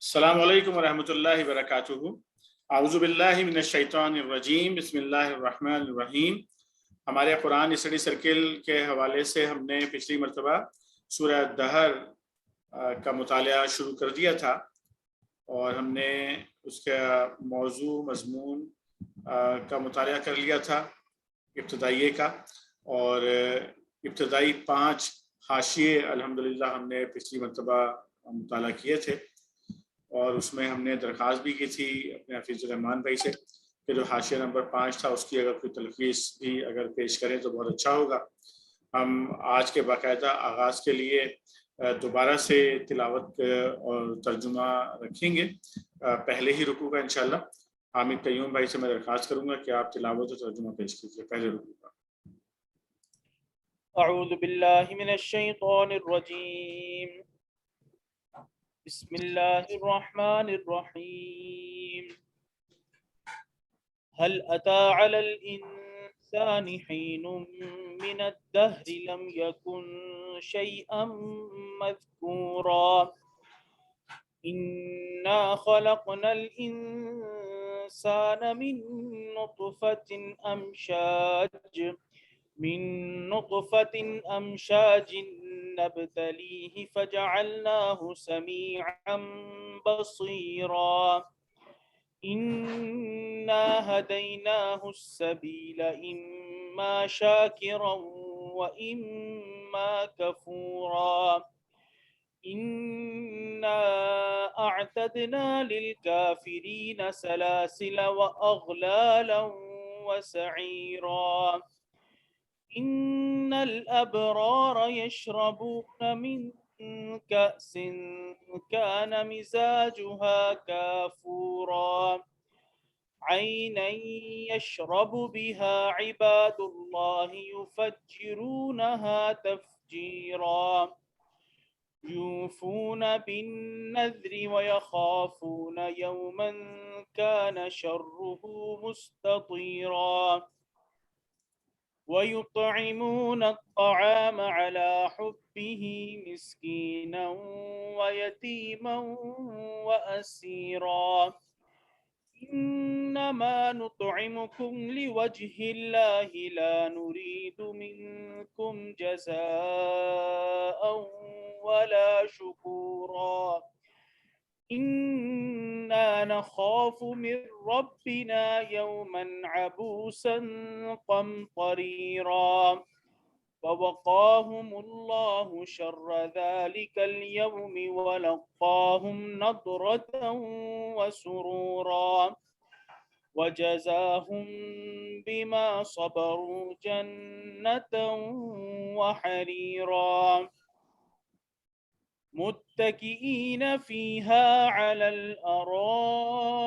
السلام علیکم ورحمۃ اللہ وبرکاتہ۔ اعوذ باللہ من الشیطان الرجیم، بسم اللہ الرحمن الرحیم۔ ہمارے قرآن اسٹڈی سرکل کے حوالے سے ہم نے پچھلی مرتبہ سورہ دہر کا مطالعہ شروع کر دیا تھا، اور ہم نے اس کا موضوع مضمون کا مطالعہ کر لیا تھا ابتدائیے کا، اور ابتدائی 5 حاشیے الحمدللہ ہم نے پچھلی مرتبہ مطالعہ کیے تھے، اور اس میں ہم نے درخواست بھی کی تھی اپنے حفیظ الرحمان بھائی سے کہ جو حاشیہ نمبر 5 تھا اس کی اگر کوئی تلخیص بھی اگر پیش کریں تو بہت اچھا ہوگا۔ ہم آج کے باقاعدہ آغاز کے لیے دوبارہ سے تلاوت اور ترجمہ رکھیں گے پہلے ہی رکوع کا انشاءاللہ۔ حامد قیوم بھائی سے میں درخواست کروں گا کہ آپ تلاوت اور ترجمہ پیش کیجیے پہلے رکوع کا۔ اعوذ باللہ من الشیطان الرجیم، بسم اللہ الرحمن الرحیم۔ هل أتى على الإنسان حين من الدهر لم يكن شيئا مذكورا إنا خلقنا الإنسان من نطفة أمشاج نبتليه فجعلناه سميعا بصيرا إنا هديناه السبيل إما شاكرا وإما كفورا إنا أعتدنا للكافرين سلاسل وأغلالا وسعيرا إن الأبرار يشربون من كأس كان مزاجها كافورا عينا يشرب بها عباد الله يفجرونها تفجيرا يوفون بالنذر ويخافون يوما كان شره مستطيرا ويطعمون الطعام على حبه مسكينا ويتيما وأسيرا إنما نطعمكم لوجه الله لا نريد منكم جزاء ولا شكورا إنا نخاف من ربنا يوما عبوسا قمطريرا فوقاهم الله شر ذلك اليوم ولقاهم نضرة وسرورا وجزاهم بما صبروا جنة وحريرا متكئين فيها على الأرائك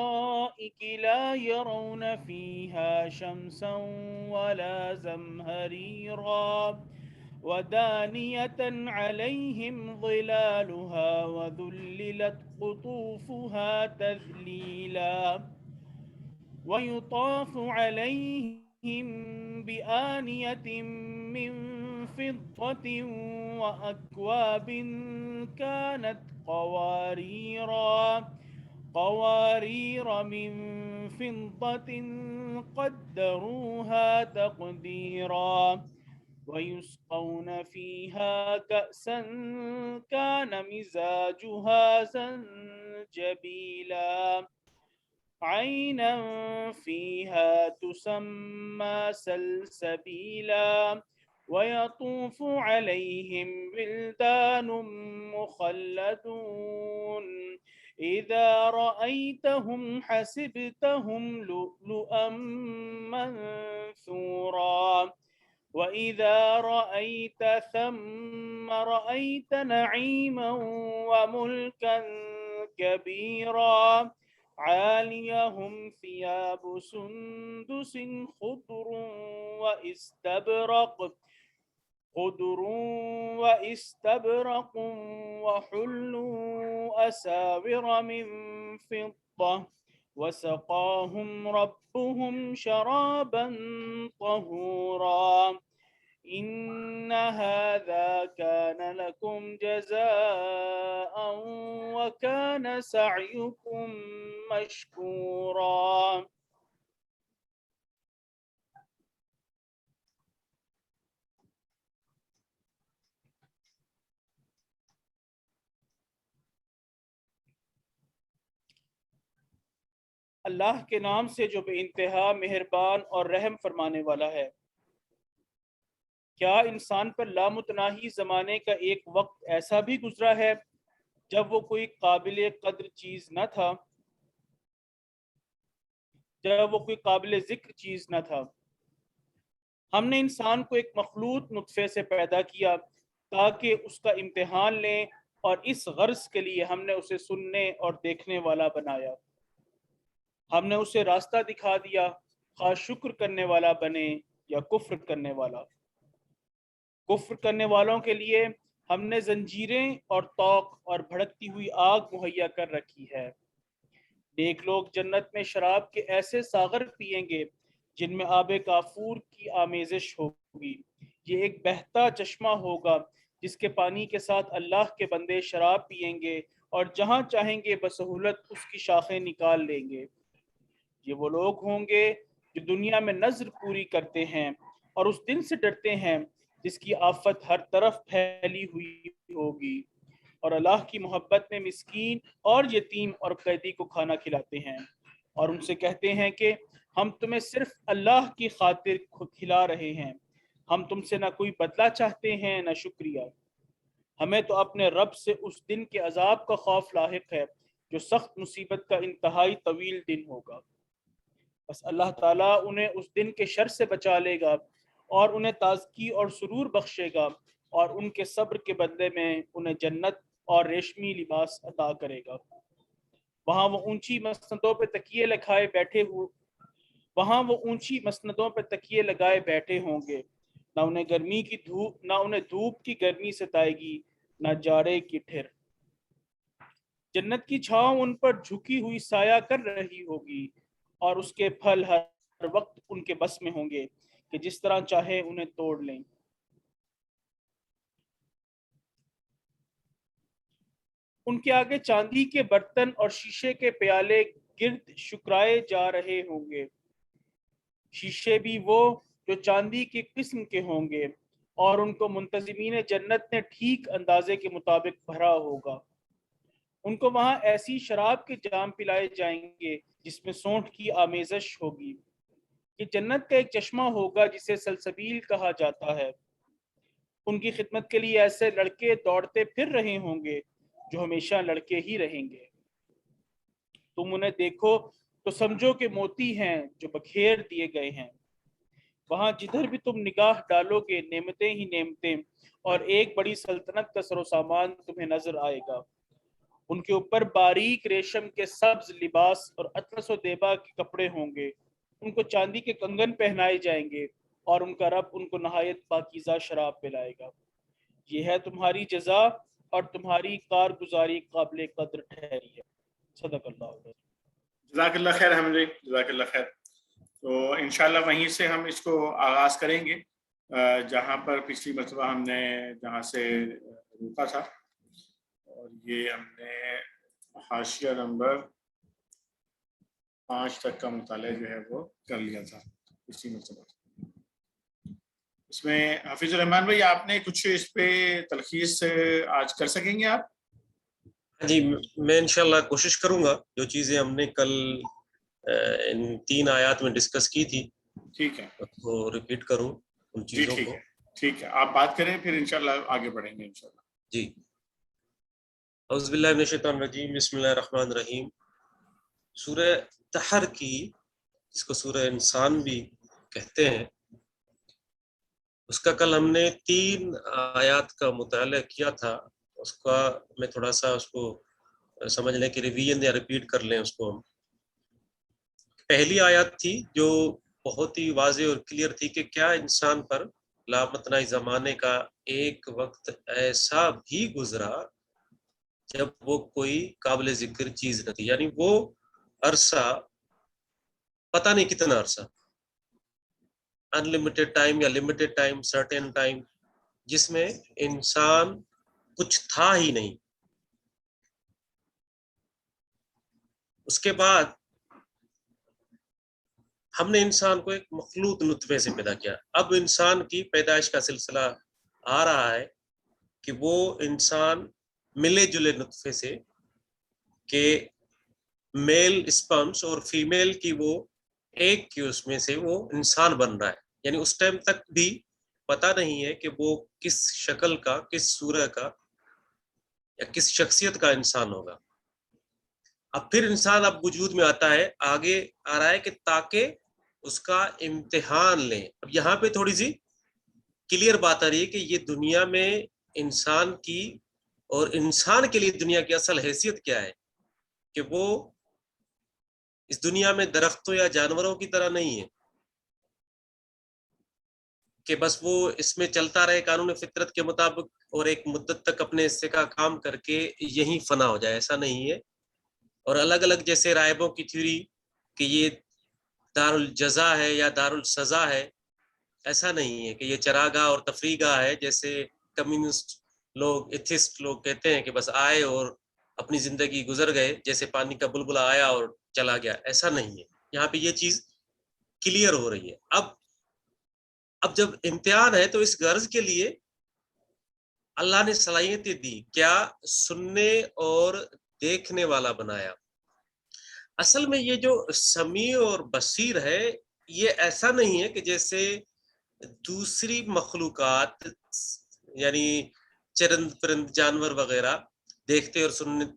لا يرون فيها شمسا ولا زمهريرا ودانية عليهم ظلالها وذللت قطوفها تذليلا ويطاف عليهم بآنية من فضة وأكواب كانت قوارير من فضة قدروها تقديرا ويسقون فيها كأسا كان مزاجها زنجبيلا عينا فيها تسمى سلسبيلا ويطوف عليهم ولدان مخلدون إذا رأيتهم حسبتهم لؤلؤا منثورا وإذا رأيت ثم رأيت نعيما وملكا كبيرا عاليهم ثياب سندس خضر واستبرق وحلوا أساور من فضة وسقاهم ربهم شرابا طهورا إن هذا كان لكم جزاء وكان وكان سعيكم مشكورا. اللہ کے نام سے جو بے انتہا مہربان اور رحم فرمانے والا ہے۔ کیا انسان پر لامتناہی زمانے کا ایک وقت ایسا بھی گزرا ہے جب وہ کوئی قابل قدر چیز نہ تھا، جب وہ کوئی قابل ذکر چیز نہ تھا؟ ہم نے انسان کو ایک مخلوط نطفے سے پیدا کیا تاکہ اس کا امتحان لیں، اور اس غرض کے لیے ہم نے اسے سننے اور دیکھنے والا بنایا۔ ہم نے اسے راستہ دکھا دیا، خواہ شکر کرنے والا بنے یا کفر کرنے والا۔ کفر کرنے والوں کے لیے ہم نے زنجیریں اور طوق اور بھڑکتی ہوئی آگ مہیا کر رکھی ہے۔ نیک لوگ جنت میں شراب کے ایسے ساغر پیئیں گے جن میں آب کافور کی آمیزش ہوگی۔ یہ ایک بہتا چشمہ ہوگا جس کے پانی کے ساتھ اللہ کے بندے شراب پیئیں گے اور جہاں چاہیں گے بسہولت اس کی شاخیں نکال لیں گے۔ یہ وہ لوگ ہوں گے جو دنیا میں نذر پوری کرتے ہیں اور اس دن سے ڈرتے ہیں جس کی آفت ہر طرف پھیلی ہوئی ہوگی، اور اللہ کی محبت میں مسکین اور یتیم اور قیدی کو کھانا کھلاتے ہیں، اور ان سے کہتے ہیں کہ ہم تمہیں صرف اللہ کی خاطر کھلا رہے ہیں، ہم تم سے نہ کوئی بدلہ چاہتے ہیں نہ شکریہ۔ ہمیں تو اپنے رب سے اس دن کے عذاب کا خوف لاحق ہے جو سخت مصیبت کا انتہائی طویل دن ہوگا۔ بس اللہ تعالیٰ انہیں اس دن کے شر سے بچا لے گا اور انہیں تازگی اور سرور بخشے گا، اور ان کے صبر کے بدلے میں انہیں جنت اور ریشمی لباس عطا کرے گا۔ وہاں وہ اونچی مسندوں پہ تکیے لگائے بیٹھے ہوں گے، نہ انہیں دھوپ کی گرمی ستائے گی نہ جاڑے کی ٹھر۔ جنت کی چھاؤں ان پر جھکی ہوئی سایہ کر رہی ہوگی، اور اس کے پھل ہر وقت ان کے بس میں ہوں گے کہ جس طرح چاہے انہیں توڑ لیں۔ ان کے آگے چاندی کے برتن اور شیشے کے پیالے گرد شکرائے جا رہے ہوں گے۔ شیشے بھی وہ جو چاندی کی قسم کے ہوں گے، اور ان کو منتظمین جنت نے ٹھیک اندازے کے مطابق بھرا ہوگا۔ ان کو وہاں ایسی شراب کے جام پلائے جائیں گے جس میں سونٹھ کی آمیزش ہوگی۔ یہ جنت کا ایک چشمہ ہوگا جسے سلسبیل کہا جاتا ہے۔ ان کی خدمت کے لیے ایسے لڑکے دوڑتے پھر رہے ہوں گے جو ہمیشہ لڑکے ہی رہیں گے۔ تم انہیں دیکھو تو سمجھو کہ موتی ہیں جو بکھیر دیے گئے ہیں۔ وہاں جدھر بھی تم نگاہ ڈالو گے نعمتیں ہی نعمتیں، اور ایک بڑی سلطنت کا سر و سامان تمہیں نظر آئے گا۔ ان کے اوپر باریک ریشم کے سبز لباس اور اطلس و دیبا کے کپڑے ہوں گے۔ ان کو چاندی کے کنگن پہنائے جائیں گے، اور ان کا رب ان کو نہایت پاکیزہ شراب پلائے گا۔ یہ ہے تمہاری جزا اور تمہاری کارگزاری قابل قدر ٹھہری ہے۔ صدق اللہ۔ جزاک اللہ خیر حمدی، جزاک اللہ خیر۔ تو انشاءاللہ وہیں سے ہم اس کو آغاز کریں گے جہاں پر پچھلی مرتبہ ہم نے جہاں سے روکا تھا، اور یہ ہم نے حاشیہ نمبر 5 تک کا مطالعہ جو ہے وہ کر لیا تھا پچھلی مرتبہ۔ اس میں حفیظ الرحمان بھائی آپ نے کچھ اس پہ تلخیص آج کر سکیں گے آپ؟ جی میں انشاءاللہ کوشش کروں گا جو چیزیں ہم نے کل ان 3 آیات میں ڈسکس کی تھی ٹھیک ہے، تو ریپیٹ کروں ان چیزوں کو۔ ٹھیک ہے، آپ بات کریں پھر انشاءاللہ آگے بڑھیں گے انشاءاللہ۔ جی اعوذ باللہ من الشیطان الرجیم، بسم اللہ الرحمن الرحیم۔ سورہ تحر کی، اس کو سورہ انسان بھی کہتے ہیں، اس کا کل ہم نے 3 آیات کا مطالعہ کیا تھا۔ اس کا میں تھوڑا سا اس کو سمجھ لیں کہ ریویژن یا ریپیٹ کر لیں اس کو ہم۔ پہلی آیات تھی جو بہت ہی واضح اور کلیئر تھی کہ کیا انسان پر لامتناہی زمانے کا ایک وقت ایسا بھی گزرا جب وہ کوئی قابل ذکر چیز نہ تھی، یعنی وہ عرصہ پتہ نہیں کتنا عرصہ، انلمیٹڈ ٹائم یا لمیٹڈ ٹائم، سرٹن ٹائم، جس میں انسان کچھ تھا ہی نہیں، اس کے بعد ہم نے انسان کو ایک مخلوط نطفے سے پیدا کیا. اب انسان کی پیدائش کا سلسلہ آ رہا ہے کہ وہ انسان ملے جلے نطفے سے کہ میل اسپرمس اور فیمیل کی وہ ایک کی اس میں سے وہ انسان بن رہا ہے. یعنی اس ٹائم تک بھی پتہ نہیں ہے کہ وہ کس شکل کا، کس صورت کا یا کس شخصیت کا انسان ہوگا. اب پھر انسان اب وجود میں آتا ہے، آگے آ رہا ہے کہ تاکہ اس کا امتحان لیں. اب یہاں پہ تھوڑی سی کلیئر بات آ رہی ہے کہ یہ دنیا میں انسان کی اور انسان کے لیے دنیا کی اصل حیثیت کیا ہے، کہ وہ اس دنیا میں درختوں یا جانوروں کی طرح نہیں ہے کہ بس وہ اس میں چلتا رہے قانون فطرت کے مطابق اور ایک مدت تک اپنے حصے کا کام کر کے یہیں فنا ہو جائے. ایسا نہیں ہے. اور الگ الگ جیسے رائبوں کی تھیوری کہ یہ دار الجزا ہے یا دار السزا ہے، ایسا نہیں ہے کہ یہ چراگاہ اور تفریح گاہ ہے جیسے کمیونسٹ لوگ، ایتھسٹ لوگ کہتے ہیں کہ بس آئے اور اپنی زندگی گزر گئے، جیسے پانی کا بلبلا آیا اور چلا گیا. ایسا نہیں ہے. یہاں پہ یہ چیز کلیئر ہو رہی ہے. اب جب امتحان ہے تو اس غرض کے لیے اللہ نے صلاحیتیں دی. کیا؟ سننے اور دیکھنے والا بنایا. اصل میں یہ جو سمیع اور بصیر ہے، یہ ایسا نہیں ہے کہ جیسے دوسری مخلوقات یعنی چرند پرند جانور وغیرہ دیکھتے اور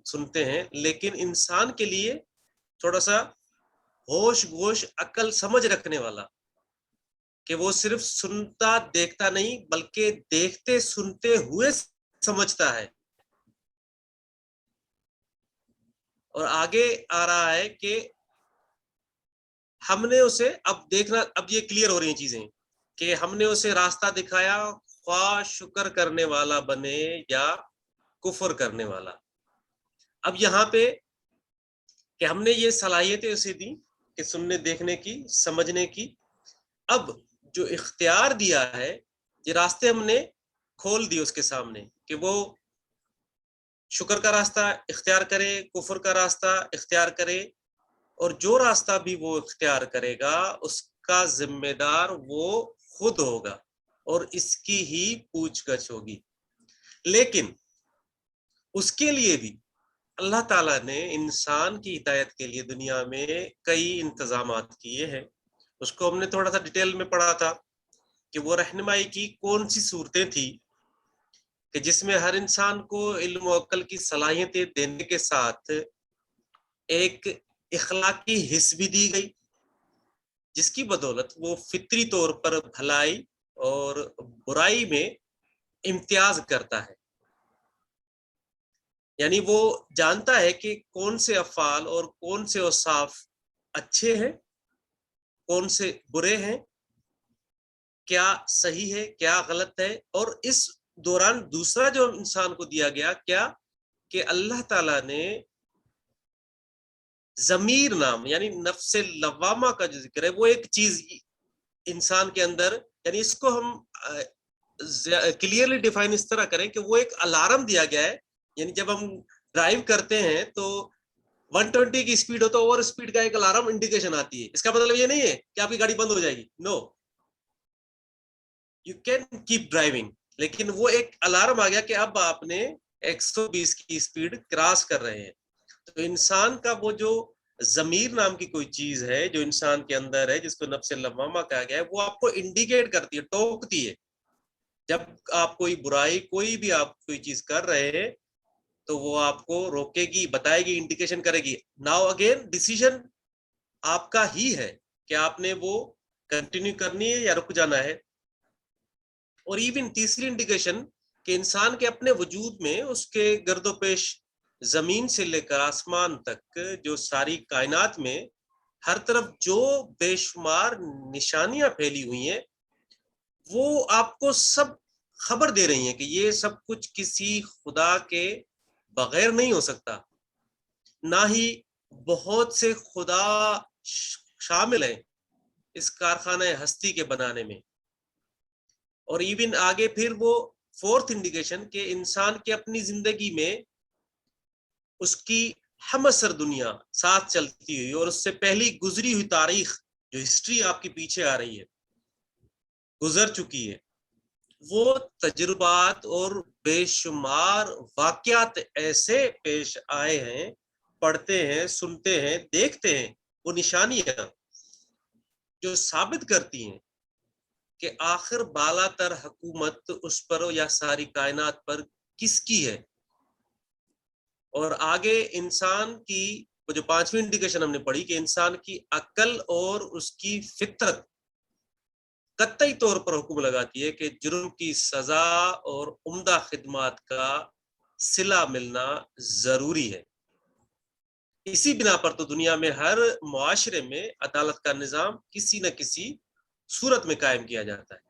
سنتے ہیں، لیکن انسان کے لیے تھوڑا سا ہوش گوش عقل سمجھ رکھنے والا، کہ وہ صرف سنتا دیکھتا نہیں بلکہ دیکھتے سنتے ہوئے سمجھتا ہے. اور آگے آ رہا ہے کہ ہم نے اسے اب دیکھنا، اب یہ کلیئر ہو رہی ہیں چیزیں کہ ہم نے اسے راستہ دکھایا، خواہ شکر کرنے والا بنے یا کفر کرنے والا. اب یہاں پہ کہ ہم نے یہ صلاحیتیں اسے دی کہ سننے دیکھنے کی، سمجھنے کی. اب جو اختیار دیا ہے، یہ راستے ہم نے کھول دیے اس کے سامنے کہ وہ شکر کا راستہ اختیار کرے، کفر کا راستہ اختیار کرے، اور جو راستہ بھی وہ اختیار کرے گا اس کا ذمہ دار وہ خود ہوگا اور اس کی ہی پوچھ گچھ ہوگی. لیکن اس کے لیے بھی اللہ تعالیٰ نے انسان کی ہدایت کے لیے دنیا میں کئی انتظامات کیے ہیں. اس کو ہم نے تھوڑا سا ڈیٹیل میں پڑھا تھا کہ وہ رہنمائی کی کون سی صورتیں تھی کہ جس میں ہر انسان کو علم و عقل کی صلاحیتیں دینے کے ساتھ ایک اخلاقی حص بھی دی گئی، جس کی بدولت وہ فطری طور پر بھلائی اور برائی میں امتیاز کرتا ہے. یعنی وہ جانتا ہے کہ کون سے افعال اور کون سے اوصاف اچھے ہیں، کون سے برے ہیں، کیا صحیح ہے، کیا غلط ہے. اور اس دوران دوسرا جو انسان کو دیا گیا کیا کہ اللہ تعالیٰ نے ضمیر نام یعنی نفس لوامہ کا جو ذکر ہے، وہ ایک چیز انسان کے اندر، یعنی اس کو ہم کلیئرلی ڈیفائن اس طرح کریں کہ وہ ایک الارم دیا گیا ہے. یعنی جب ہم ڈرائیو کرتے ہیں تو 120 کی اسپیڈ ہو تو اوور اسپیڈ کا ایک الارم انڈیکیشن آتی ہے. اس کا مطلب یہ نہیں ہے کہ آپ کی گاڑی بند ہو جائے گی، نو، یو کین کیپ ڈرائیونگ. لیکن وہ ایک الارم آ گیا کہ اب آپ نے 120 کی اسپیڈ کراس کر رہے ہیں. تو انسان کا وہ جو ضمیر نام کی کوئی چیز ہے جو انسان کے اندر ہے، جس کو نفس لوامہ کہا گیا ہے، وہ آپ کو انڈیکیٹ کرتی ہے، ٹوکتی ہے. جب آپ کوئی برائی، کوئی بھی آپ کوئی چیز کر رہے ہیں تو وہ آپ کو روکے گی، بتائے گی، انڈیکیشن کرے گی. ناؤ اگین ڈیسیژن آپ کا ہی ہے کہ آپ نے وہ کنٹینیو کرنی ہے یا رک جانا ہے. اور ایون تیسری انڈیکیشن کہ انسان کے اپنے وجود میں اس کے گرد و پیش زمین سے لے کر آسمان تک جو ساری کائنات میں ہر طرف جو بے شمار نشانیاں پھیلی ہوئی ہیں، وہ آپ کو سب خبر دے رہی ہیں کہ یہ سب کچھ کسی خدا کے بغیر نہیں ہو سکتا، نہ ہی بہت سے خدا شامل ہیں اس کارخانہ ہستی کے بنانے میں. اور ایون آگے پھر وہ فورتھ انڈیکیشن کہ انسان کے اپنی زندگی میں اس کی ہمسر دنیا ساتھ چلتی ہوئی اور اس سے پہلی گزری ہوئی تاریخ جو ہسٹری آپ کے پیچھے آ رہی ہے، گزر چکی ہے، وہ تجربات اور بے شمار واقعات ایسے پیش آئے ہیں، پڑھتے ہیں، سنتے ہیں، دیکھتے ہیں، وہ نشانیاں جو ثابت کرتی ہیں کہ آخر بالا تر حکومت اس پر یا ساری کائنات پر کس کی ہے، اور آگے انسان کی وہ جو 5ویں انڈیکیشن ہم نے پڑھی کہ انسان کی عقل اور اس کی فطرت قطعی طور پر حکم لگاتی ہے کہ جرم کی سزا اور عمدہ خدمات کا صلہ ملنا ضروری ہے۔ اسی بنا پر تو دنیا میں ہر معاشرے میں عدالت کا نظام کسی نہ کسی صورت میں قائم کیا جاتا ہے،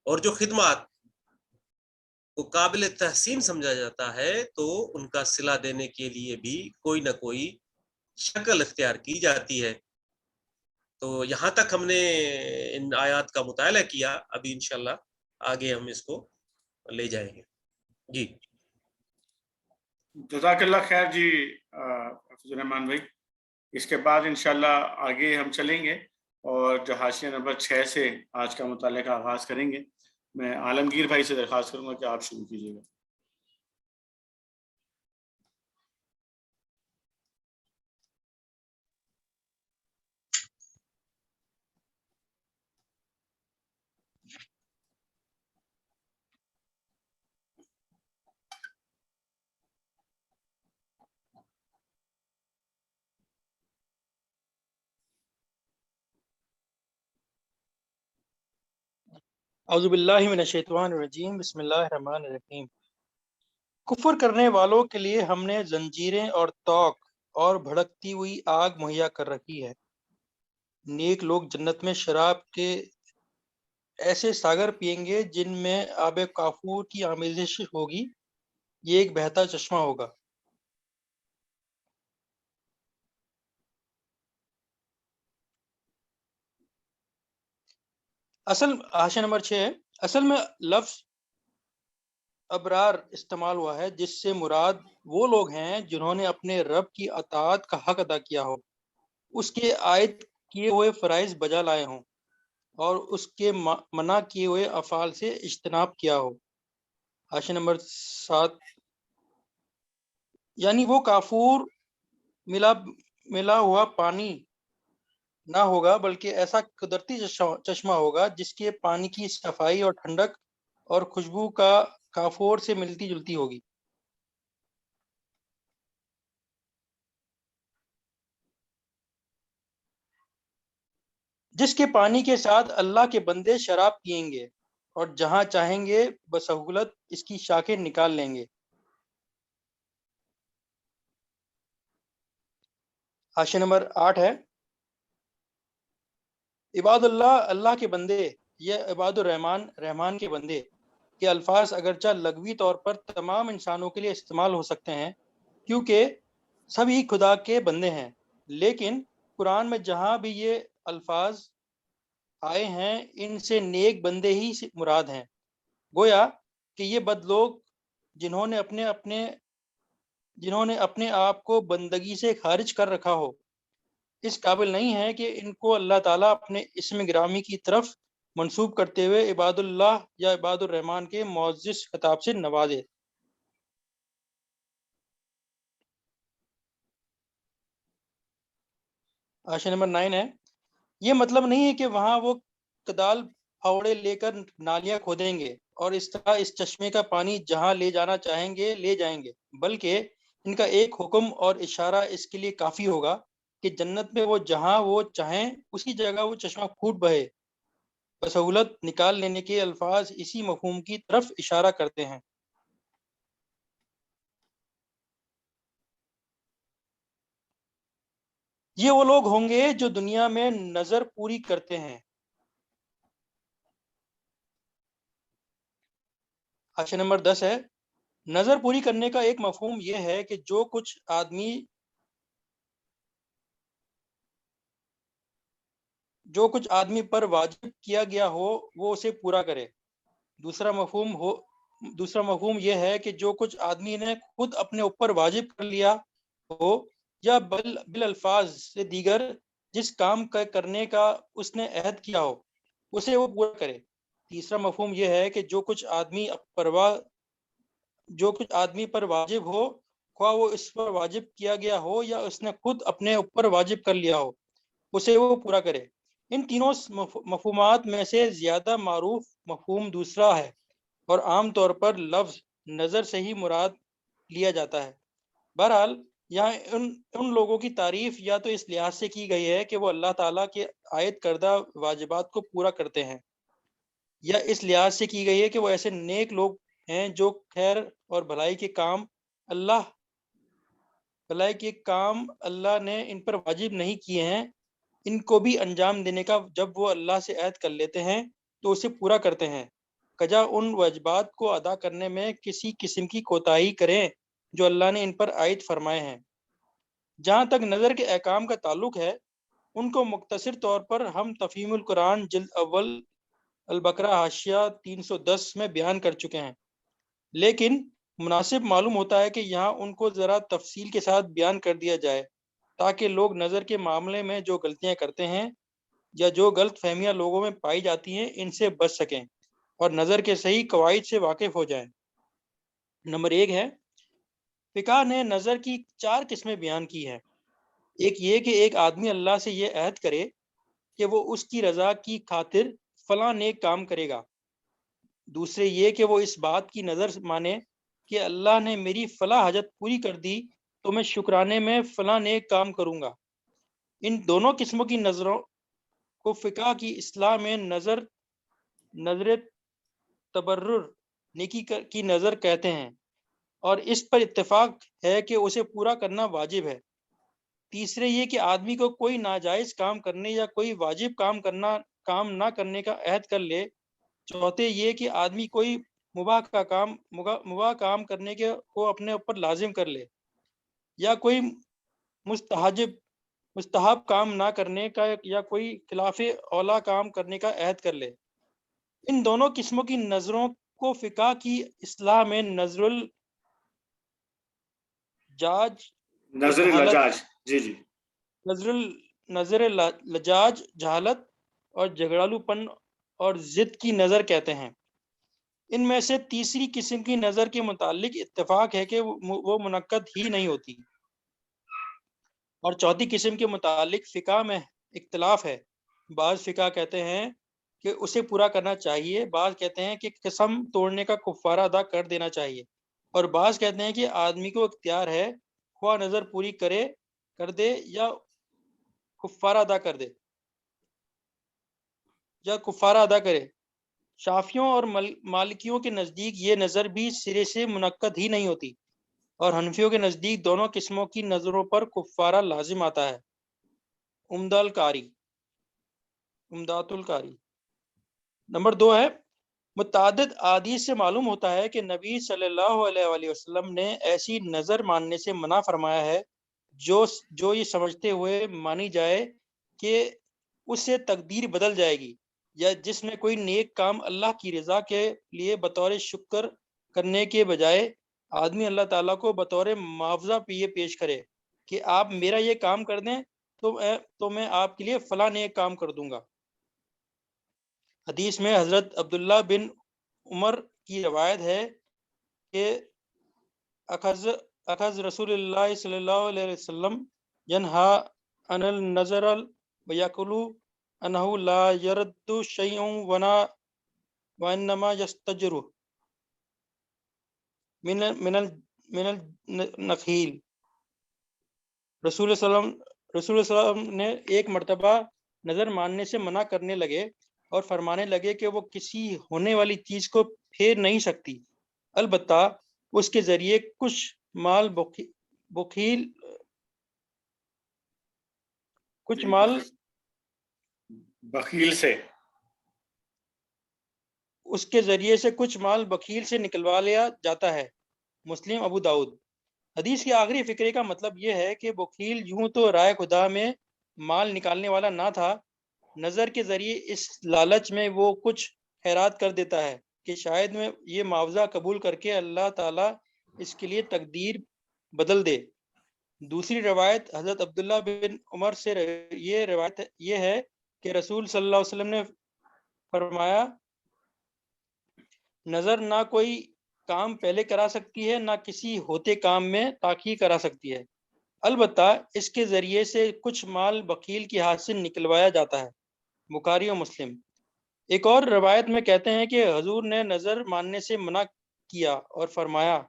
اور جو خدمات کو قابل تحسین سمجھا جاتا ہے تو ان کا صلہ دینے کے لیے بھی کوئی نہ کوئی شکل اختیار کی جاتی ہے۔ تو یہاں تک ہم نے ان آیات کا مطالعہ کیا، ابھی انشاءاللہ آگے ہم اس کو لے جائیں گے۔ جی جزاک اللہ خیر جی حافظ الرحمان بھائی۔ اس کے بعد انشاءاللہ آگے ہم چلیں گے اور جو حاشیہ نمبر 6 سے آج کا مطالعہ کا آغاز کریں گے۔ میں عالمگیر بھائی سے درخواست کروں گا کہ آپ شروع کیجیے گا۔ اعوذ باللہ من الشیطان الرجیم، بسم اللہ الرحمن الرحیم۔ کفر کرنے والوں کے لیے ہم نے زنجیریں اور توق اور بھڑکتی ہوئی آگ مہیا کر رکھی ہے۔ نیک لوگ جنت میں شراب کے ایسے ساگر پئیں گے جن میں آب کافور کی آمیزش ہوگی، یہ ایک بہتا چشمہ ہوگا۔ حاشیہ نمبر 6 ہے۔ اصل میں لفظ ابرار استعمال ہوا ہے جس سے مراد وہ لوگ ہیں جنہوں نے اپنے رب کی اطاعت کا حق ادا کیا ہو، اس کے عائد کیے ہوئے فرائض بجا لائے ہوں اور اس کے منع کیے ہوئے افعال سے اجتناب کیا ہو۔ حاشیہ نمبر 7، یعنی وہ کافور ملا ہوا پانی نہ ہوگا بلکہ ایسا قدرتی چشمہ ہوگا جس کے پانی کی صفائی اور ٹھنڈک اور خوشبو کا کافور سے ملتی جلتی ہوگی۔ جس کے پانی کے ساتھ اللہ کے بندے شراب پئیں گے اور جہاں چاہیں گے بسہولت اس کی شاخیں نکال لیں گے۔ حاشیہ نمبر 8 ہے۔ عباد اللہ، اللہ کے بندے، یہ عباد الرحمن، رحمان کے بندے کے الفاظ اگرچہ لغوی طور پر تمام انسانوں کے لیے استعمال ہو سکتے ہیں کیونکہ سبھی خدا کے بندے ہیں، لیکن قرآن میں جہاں بھی یہ الفاظ آئے ہیں ان سے نیک بندے ہی مراد ہیں۔ گویا کہ یہ بد لوگ جنہوں نے اپنے آپ کو بندگی سے خارج کر رکھا ہو، اس قابل نہیں ہے کہ ان کو اللہ تعالیٰ اپنے اسم گرامی کی طرف منسوب کرتے ہوئے عباد اللہ یا عباد الرحمن کے معزز خطاب سے نوازے۔ حاشیہ نمبر 9 ہے۔ یہ مطلب نہیں ہے کہ وہاں وہ کدال پھاوڑے لے کر نالیاں کھودیں گے اور اس طرح اس چشمے کا پانی جہاں لے جانا چاہیں گے لے جائیں گے، بلکہ ان کا ایک حکم اور اشارہ اس کے لیے کافی ہوگا کہ جنت میں وہ جہاں وہ چاہیں اسی جگہ وہ چشمہ پھوٹ بہے۔ بسہولت نکال لینے کے الفاظ اسی مفہوم کی طرف اشارہ کرتے ہیں۔ یہ وہ لوگ ہوں گے جو دنیا میں نظر پوری کرتے ہیں۔ حاشیہ نمبر 10 ہے۔ نظر پوری کرنے کا ایک مفہوم یہ ہے کہ جو کچھ آدمی پر واجب کیا گیا ہو وہ اسے پورا کرے۔ دوسرا مفہوم یہ ہے کہ جو کچھ آدمی نے خود اپنے اوپر واجب کر لیا ہو یا بالالفاظ سے دیگر جس کام کا کرنے کا اس نے عہد کیا ہو اسے وہ پورا کرے۔ تیسرا مفہوم یہ ہے کہ جو کچھ آدمی پر واجب ہو، خواہ وہ اس پر واجب کیا گیا ہو یا اس نے خود اپنے اوپر واجب کر لیا ہو، اسے وہ پورا کرے۔ ان تینوں مفہومات میں سے زیادہ معروف مفہوم دوسرا ہے، اور عام طور پر لفظ نظر سے ہی مراد لیا جاتا ہے۔ بہرحال یہاں ان لوگوں کی تعریف یا تو اس لحاظ سے کی گئی ہے کہ وہ اللہ تعالیٰ کے عائد کردہ واجبات کو پورا کرتے ہیں، یا اس لحاظ سے کی گئی ہے کہ وہ ایسے نیک لوگ ہیں جو خیر اور بھلائی کے کام اللہ نے ان پر واجب نہیں کیے ہیں، ان کو بھی انجام دینے کا جب وہ اللہ سے عہد کر لیتے ہیں تو اسے پورا کرتے ہیں، کجا ان واجبات کو ادا کرنے میں کسی قسم کی کوتاہی کریں جو اللہ نے ان پر عائد فرمائے ہیں۔ جہاں تک نظر کے احکام کا تعلق ہے، ان کو مختصر طور پر ہم تفہیم القرآن جلد اول البقرہ حاشیہ 310 میں بیان کر چکے ہیں، لیکن مناسب معلوم ہوتا ہے کہ یہاں ان کو ذرا تفصیل کے ساتھ بیان کر دیا جائے تاکہ لوگ نظر کے معاملے میں جو غلطیاں کرتے ہیں یا جو غلط فہمیاں لوگوں میں پائی جاتی ہیں ان سے بچ سکیں اور نظر کے صحیح قواعد سے واقف ہو جائیں۔ نمبر 1 ہے، فقہ نے نظر کی 4 قسمیں بیان کی ہیں۔ ایک یہ کہ ایک آدمی اللہ سے یہ عہد کرے کہ وہ اس کی رضا کی خاطر فلاں نیک کام کرے گا۔ دوسرے یہ کہ وہ اس بات کی نظر مانے کہ اللہ نے میری فلاں حاجت پوری کر دی تو میں شکرانے میں فلاں نیک کام کروں گا۔ ان دونوں قسموں کی نظروں کو فقہ کی اصطلاح میں نظر تبرر نیکی کی نظر کہتے ہیں، اور اس پر اتفاق ہے کہ اسے پورا کرنا واجب ہے۔ تیسرے یہ کہ آدمی کو کوئی ناجائز کام کرنے یا کوئی واجب کام نہ کرنے کا عہد کر لے۔ چوتھے یہ کہ آدمی کوئی مباح کام کرنے کو اپنے اوپر لازم کر لے یا کوئی مستحب کام نہ کرنے کا یا کوئی خلاف اولا کام کرنے کا عہد کر لے۔ ان دونوں قسموں کی نظروں کو فقہ کی اصطلاح میں نظر لجاج جہالت اور جھگڑالو پن اور ضد کی نظر کہتے ہیں۔ ان میں سے تیسری قسم کی نظر کے متعلق اتفاق ہے کہ وہ منعقد ہی نہیں ہوتی، اور چوتھی قسم کے متعلق فقہ میں اختلاف ہے۔ بعض فقہ کہتے ہیں کہ اسے پورا کرنا چاہیے، بعض کہتے ہیں کہ قسم توڑنے کا کفارہ ادا کر دینا چاہیے، اور بعض کہتے ہیں کہ آدمی کو اختیار ہے خواہ نظر پوری کر دے یا کفارہ ادا کرے۔ شافیوں اور مالکیوں کے نزدیک یہ نظر بھی سرے سے منعقد ہی نہیں ہوتی، اور حنفیوں کے نزدیک دونوں قسموں کی نظروں پر کفارہ لازم آتا ہے۔ عمدۃ القاری۔ نمبر 2 ہے، متعدد احادیث سے معلوم ہوتا ہے کہ نبی صلی اللہ علیہ وآلہ وسلم نے ایسی نظر ماننے سے منع فرمایا ہے جو یہ سمجھتے ہوئے مانی جائے کہ اس سے تقدیر بدل جائے گی، یا جس میں کوئی نیک کام اللہ کی رضا کے لیے بطور شکر کرنے کے بجائے آدمی اللہ تعالیٰ کو بطور معاوضہ پیش کرے کہ آپ میرا یہ کام کر دیں تو میں آپ کے لیے فلاں نیک کام کر دوں گا۔ حدیث میں حضرت عبداللہ بن عمر کی روایت ہے کہ اخذ رسول اللہ صلی اللہ علیہ وسلم ینہا عن النظر ویقول انہ لا یرد شیء وانما یستجر من النخیل۔ رسول اللہ صلی اللہ علیہ وسلم نے ایک مرتبہ نظر ماننے سے منع کرنے لگے اور فرمانے لگے کہ وہ کسی ہونے والی چیز کو پھیر نہیں سکتی، البتہ اس کے ذریعے کچھ مال بخیل سے اس کے ذریعے سے کچھ مال بخیل سے نکلوا لیا جاتا ہے۔ مسلم ابو داؤد۔ حدیث کے آخری فقرے کا مطلب یہ ہے کہ بخیل یوں تو رائے خدا میں مال نکالنے والا نہ تھا، نظر کے ذریعے اس لالچ میں وہ کچھ خیرات کر دیتا ہے کہ شاید میں یہ معاوضہ قبول کر کے اللہ تعالیٰ اس کے لیے تقدیر بدل دے۔ دوسری روایت حضرت عبداللہ بن عمر سے یہ روایت یہ ہے کہ رسول صلی اللہ علیہ وسلم نے فرمایا نظر نہ کوئی کام پہلے کرا سکتی ہے نہ کسی ہوتے کام میں تاخیر کرا سکتی ہے، البتہ اس کے ذریعے سے کچھ مال بخیل کے ہاتھ سے نکلوایا جاتا ہے، بخاری و مسلم۔ ایک اور روایت میں کہتے ہیں کہ حضور نے نظر ماننے سے منع کیا اور فرمایا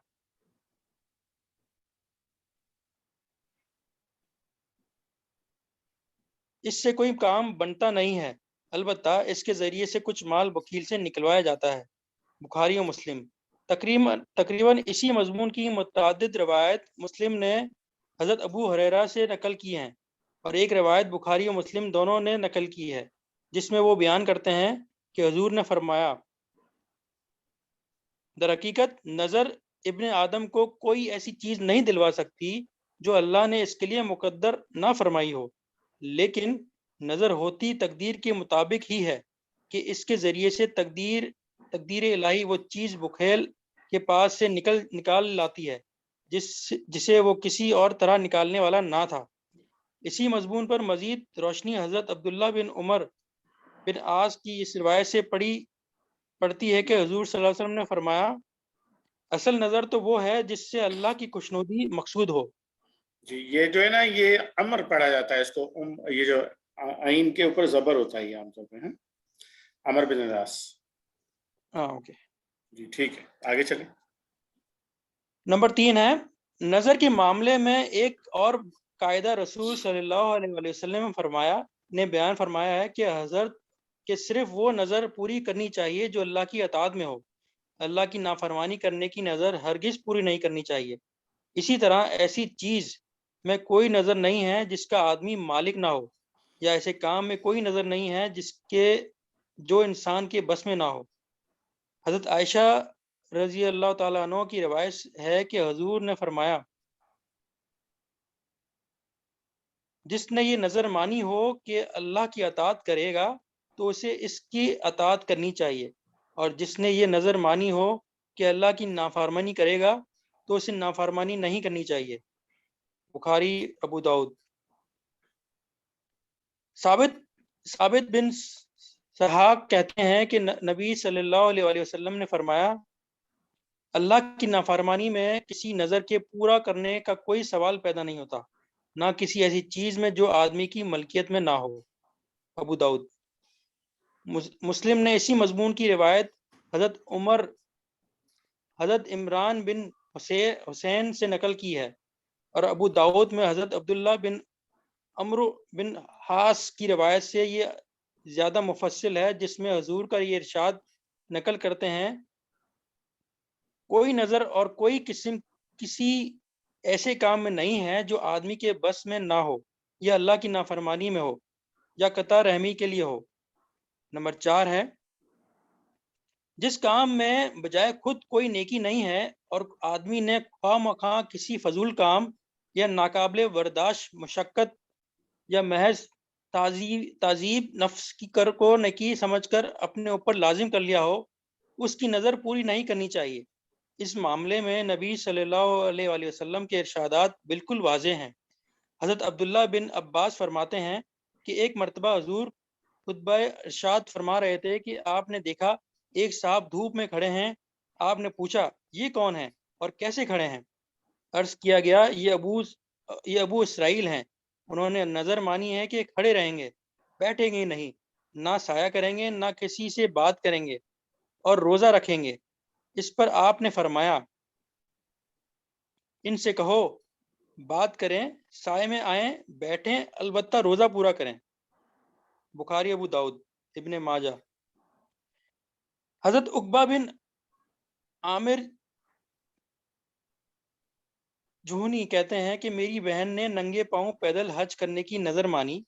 اس سے کوئی کام بنتا نہیں ہے، البتہ اس کے ذریعے سے کچھ مال وکیل سے نکلوایا جاتا ہے، بخاری و مسلم۔ تقریباً اسی مضمون کی متعدد روایت مسلم نے حضرت ابو ہریرہ سے نقل کی ہیں، اور ایک روایت بخاری و مسلم دونوں نے نقل کی ہے، جس میں وہ بیان کرتے ہیں کہ حضور نے فرمایا در حقیقت نظر ابن آدم کو کوئی ایسی چیز نہیں دلوا سکتی جو اللہ نے اس کے لیے مقدر نہ فرمائی ہو، لیکن نظر ہوتی تقدیر کے مطابق ہی ہے کہ اس کے ذریعے سے تقدیر الہی وہ چیز بخیل کے پاس سے نکال لاتی ہے جسے وہ کسی اور طرح نکالنے والا نہ تھا۔ اسی مضمون پر مزید روشنی حضرت عبداللہ بن عمر بن عاص کی اس روایت سے پڑتی ہے کہ حضور صلی اللہ علیہ وسلم نے فرمایا اصل نظر تو وہ ہے جس سے اللہ کی خوشنودی مقصود ہو۔ جی یہ جو ہے نا یہ امر پڑھا جاتا ہے، اس کو یہ جو عین کے اوپر زبر ہوتا ہے یہ عام طور پہ امر بن العاص۔ ہاں اوکے جی ٹھیک ہے، آگے چلیں۔ نمبر 3 ہے نظر کے معاملے میں ایک اور قاعدہ رسول صلی اللہ علیہ وسلم نے بیان فرمایا ہے کہ حضرت کہ صرف وہ نظر پوری کرنی چاہیے جو اللہ کی اطاعت میں ہو، اللہ کی نافرمانی کرنے کی نظر ہرگز پوری نہیں کرنی چاہیے۔ اسی طرح ایسی چیز میں کوئی نظر نہیں ہے جس کا آدمی مالک نہ ہو، یا ایسے کام میں کوئی نظر نہیں ہے جو انسان کے بس میں نہ ہو۔ حضرت عائشہ رضی اللہ تعالیٰ عنہ کی روایت ہے کہ حضور نے فرمایا جس نے یہ نظر مانی ہو کہ اللہ کی اطاعت کرے گا تو اسے اس کی اطاعت کرنی چاہیے، اور جس نے یہ نظر مانی ہو کہ اللہ کی نافرمانی کرے گا تو اسے نافرمانی نہیں کرنی چاہیے، بخاری ابو داؤد۔ ثابت بن سحاق کہتے ہیں کہ نبی صلی اللہ علیہ وسلم نے فرمایا اللہ کی نافرمانی میں کسی نظر کے پورا کرنے کا کوئی سوال پیدا نہیں ہوتا، نہ کسی ایسی چیز میں جو آدمی کی ملکیت میں نہ ہو، ابو داؤد۔ مسلم نے اسی مضمون کی روایت حضرت عمران بن حسین سے نقل کی ہے، اور ابو داؤد میں حضرت عبداللہ بن عمرو بن حاس کی روایت سے یہ زیادہ مفصل ہے، جس میں حضور کا یہ ارشاد نقل کرتے ہیں کوئی نظر اور کوئی قسم کسی ایسے کام میں نہیں ہے جو آدمی کے بس میں نہ ہو، یا اللہ کی نافرمانی میں ہو، یا قطع رحمی کے لیے ہو۔ نمبر 4 ہے جس کام میں بجائے خود کوئی نیکی نہیں ہے اور آدمی نے خواہ مخواہ کسی فضول کام یا ناقابل برداشت مشقت یا محض تعذیب نفس کی کو نیکی سمجھ کر اپنے اوپر لازم کر لیا ہو، اس کی نظر پوری نہیں کرنی چاہیے۔ اس معاملے میں نبی صلی اللہ علیہ وسلم کے ارشادات بالکل واضح ہیں۔ حضرت عبداللہ بن عباس فرماتے ہیں کہ ایک مرتبہ حضور خطبہ ارشاد فرما رہے تھے کہ آپ نے دیکھا ایک صاحب دھوپ میں کھڑے ہیں، آپ نے پوچھا یہ کون ہیں اور کیسے کھڑے ہیں؟ عرض کیا گیا یہ ابو اسرائیل ہیں، انہوں نے نظر مانی ہے کہ کھڑے رہیں گے، بیٹھیں گے نہیں، نہ سایہ کریں گے، نہ کسی سے بات کریں گے، اور روزہ رکھیں گے۔ اس پر آپ نے فرمایا ان سے کہو بات کریں، سائے میں آئیں، بیٹھیں، البتہ روزہ پورا کریں، بخاری ابو داؤد ابن ماجہ۔ حضرت عقبہ بن عامر جوہنی کہتے ہیں کہ میری بہن نے ننگے پاؤں پیدل حج کرنے کی نظر مانی،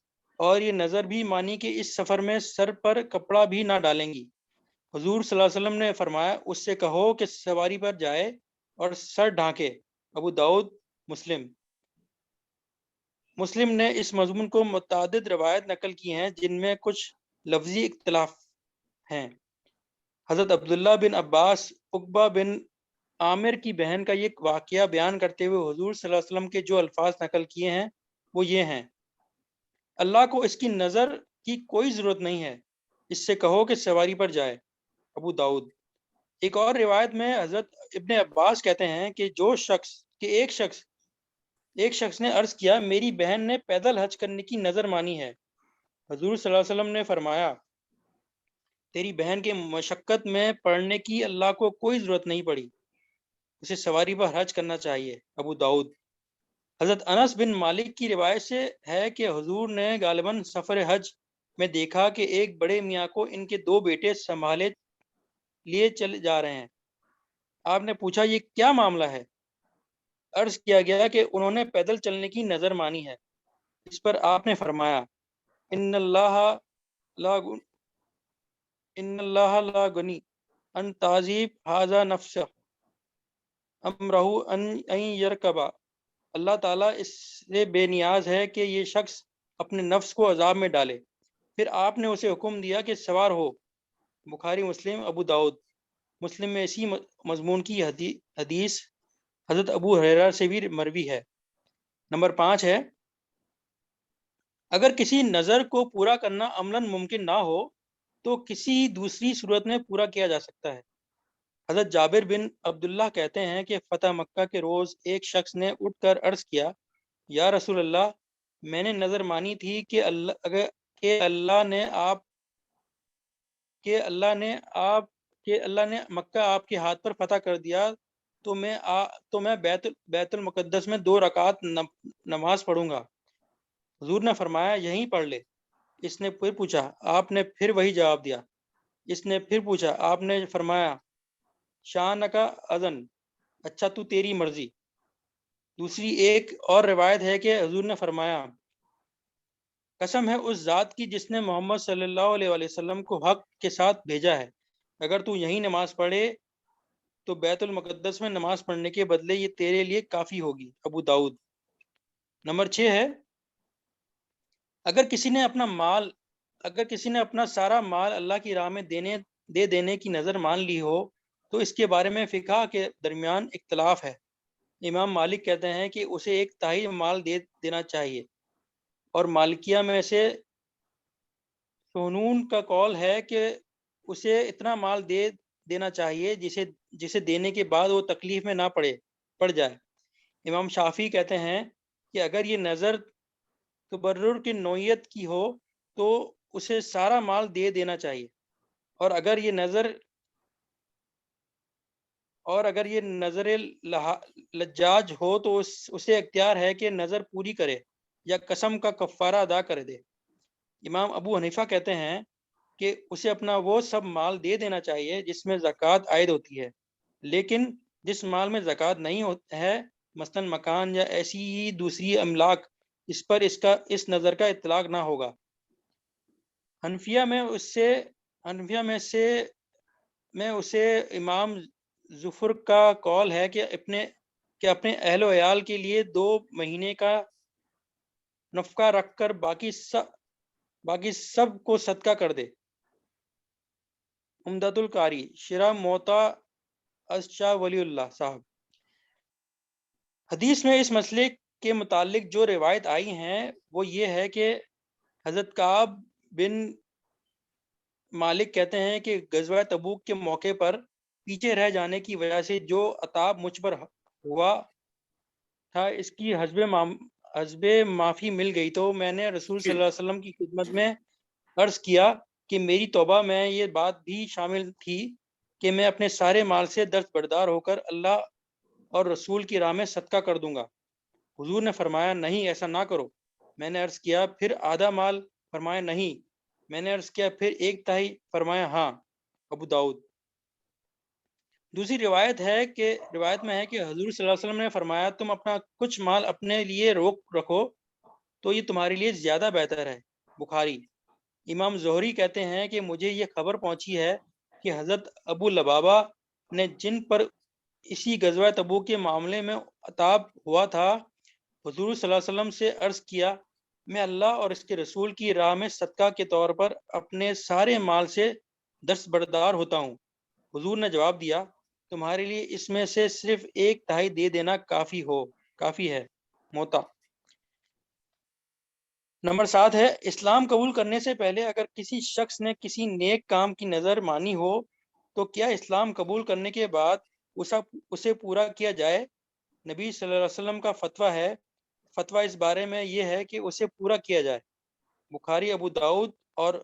اور یہ نظر بھی مانی کہ اس سفر میں سر پر کپڑا بھی نہ ڈالیں گی۔ حضور صلی اللہ علیہ وسلم نے فرمایا اس سے کہو کہ سواری پر جائے اور سر ڈھانکے، ابو داؤد مسلم نے اس مضمون کو متعدد روایت نقل کی ہیں جن میں کچھ لفظی اختلاف ہیں۔ حضرت عبداللہ بن عباس، عقبہ بن عامر کی بہن کا یہ واقعہ بیان کرتے ہوئے حضور صلی اللہ علیہ وسلم کے جو الفاظ نقل کیے ہیں وہ یہ ہیں: اللہ کو اس کی نظر کی کوئی ضرورت نہیں ہے، اس سے کہو کہ سواری پر جائے۔ ابو داؤد۔ ایک اور روایت میں حضرت ابن عباس کہتے ہیں کہ ایک شخص نے عرض کیا، میری بہن نے پیدل حج کرنے کی نظر مانی ہے۔ حضور صلی اللہ علیہ وسلم نے فرمایا، تیری بہن کے مشقت میں پڑنے کی اللہ کو کوئی ضرورت نہیں پڑی، اسے سواری پر حج کرنا چاہیے۔ ابو داؤد۔ حضرت انس بن مالک کی روایت سے ہے کہ حضور نے غالباً سفر حج میں دیکھا کہ ایک بڑے میاں کو ان کے 2 بیٹے سنبھالے لیے چلے جا رہے ہیں۔ آپ نے پوچھا، یہ کیا معاملہ ہے؟ عرض کیا گیا کہ انہوں نے پیدل چلنے کی نظر مانی ہے۔ اس پر آپ نے فرمایا، ان اللہ لا غنی ان تعذیب ھذا نفسہ امرہ ان یرکبا، اللہ تعالیٰ اس سے بے نیاز ہے کہ یہ شخص اپنے نفس کو عذاب میں ڈالے، پھر آپ نے اسے حکم دیا کہ سوار ہو۔ بخاری مسلم۔ ابو داؤد۔ مسلم میں اسی مضمون کی حدیث حضرت ابو ہریرہ سے بھی مروی ہے۔ نمبر 5 ہے، اگر کسی نظر کو پورا کرنا عملاً ممکن نہ ہو تو کسی دوسری صورت میں پورا کیا جا سکتا ہے۔ حضرت جابر بن عبداللہ کہتے ہیں کہ فتح مکہ کے روز ایک شخص نے اٹھ کر عرض کیا، یا رسول اللہ، میں نے نظر مانی تھی کہ اللہ نے مکہ آپ کے ہاتھ پر فتح کر دیا تو میں بیت المقدس میں 2 رکعت نماز پڑھوں گا۔ حضور نے فرمایا، یہیں پڑھ لے۔ اس نے پھر پوچھا، آپ نے پھر وہی جواب دیا۔ اس نے پھر پوچھا، آپ نے فرمایا، شانکا اذن، اچھا تو تیری مرضی۔ دوسری ایک اور روایت ہے کہ حضور نے فرمایا، قسم ہے اس ذات کی جس نے محمد صلی اللہ علیہ وسلم کو حق کے ساتھ بھیجا ہے، اگر تو یہیں نماز پڑھے تو بیت المقدس میں نماز پڑھنے کے بدلے یہ تیرے لیے کافی ہوگی۔ ابو داؤد۔ نمبر 6 ہے، اگر کسی نے اپنا سارا مال اللہ کی راہ میں دے دینے کی نظر مان لی ہو تو اس کے بارے میں فقہ کے درمیان اختلاف ہے۔ امام مالک کہتے ہیں کہ اسے 1/3 مال دے دینا چاہیے، اور مالکیہ میں سے سہنون کا قول ہے کہ اسے اتنا مال دے دینا چاہیے جسے دینے کے بعد وہ تکلیف میں نہ پڑ جائے۔ امام شافعی کہتے ہیں کہ اگر یہ نظر تبرر کی نوعیت کی ہو تو اسے سارا مال دے دینا چاہیے، اور اگر یہ نظر لجاج ہو تو اسے اختیار ہے کہ نظر پوری کرے یا قسم کا کفارہ ادا کر دے۔ امام ابو حنیفہ کہتے ہیں کہ اسے اپنا وہ سب مال دے دینا چاہیے جس میں زکوٰۃ عائد ہوتی ہے، لیکن جس مال میں زکوٰۃ نہیں ہے، مثلاً مکان یا ایسی ہی دوسری املاک، اس پر اس نظر کا اطلاق نہ ہوگا۔ حنفیہ میں اسے امام ظفر کا قول ہے کہ اپنے اہل و عیال کے لیے 2 مہینے کا نفقہ رکھ کر باقی سب کو صدقہ کر دے۔ عمدۃ القاری شرح موطا از شاہ ولی اللہ صاحب۔ حدیث میں اس مسئلے کے متعلق جو روایت آئی ہیں وہ یہ ہے کہ حضرت کعب بن مالک کہتے ہیں کہ غزوہ تبوک کے موقع پر پیچھے رہ جانے کی وجہ سے جو عطاب مجھ پر ہوا تھا، اس کی حسب معافی مل گئی، تو میں نے رسول صلی اللہ علیہ وسلم کی خدمت میں عرض کیا کہ میری توبہ میں یہ بات بھی شامل تھی کہ میں اپنے سارے مال سے دستبردار ہو کر اللہ اور رسول کی راہ میں صدقہ کر دوں گا۔ حضور نے فرمایا، نہیں، ایسا نہ کرو۔ میں نے عرض کیا، پھر آدھا مال؟ فرمایا، نہیں۔ میں نے عرض کیا، پھر 1/3؟ فرمایا، ہاں۔ ابو داؤد۔ دوسری روایت میں ہے کہ حضور صلی اللہ علیہ وسلم نے فرمایا، تم اپنا کچھ مال اپنے لیے روک رکھو تو یہ تمہارے لیے زیادہ بہتر ہے۔ بخاری۔ امام زہری کہتے ہیں کہ مجھے یہ خبر پہنچی ہے کہ حضرت ابو لبابہ نے جن پر اسی غزوہ تبوک کے معاملے میں عطاب ہوا تھا، حضور صلی اللہ علیہ وسلم سے عرض کیا، میں اللہ اور اس کے رسول کی راہ میں صدقہ کے طور پر اپنے سارے مال سے دستبردار ہوتا ہوں۔ حضور نے جواب دیا، تمہارے لیے اس میں سے صرف 1/3 دے دینا کافی ہے. موتا. نمبر 7 ہے اسلام قبول کرنے سے پہلے اگر کسی شخص نے کسی نیک کام کی نظر مانی ہو تو کیا اسلام قبول کرنے کے بعد اسے پورا کیا جائے؟ نبی صلی اللہ علیہ وسلم کا فتویٰ اس بارے میں یہ ہے کہ اسے پورا کیا جائے. بخاری، ابو داؤد اور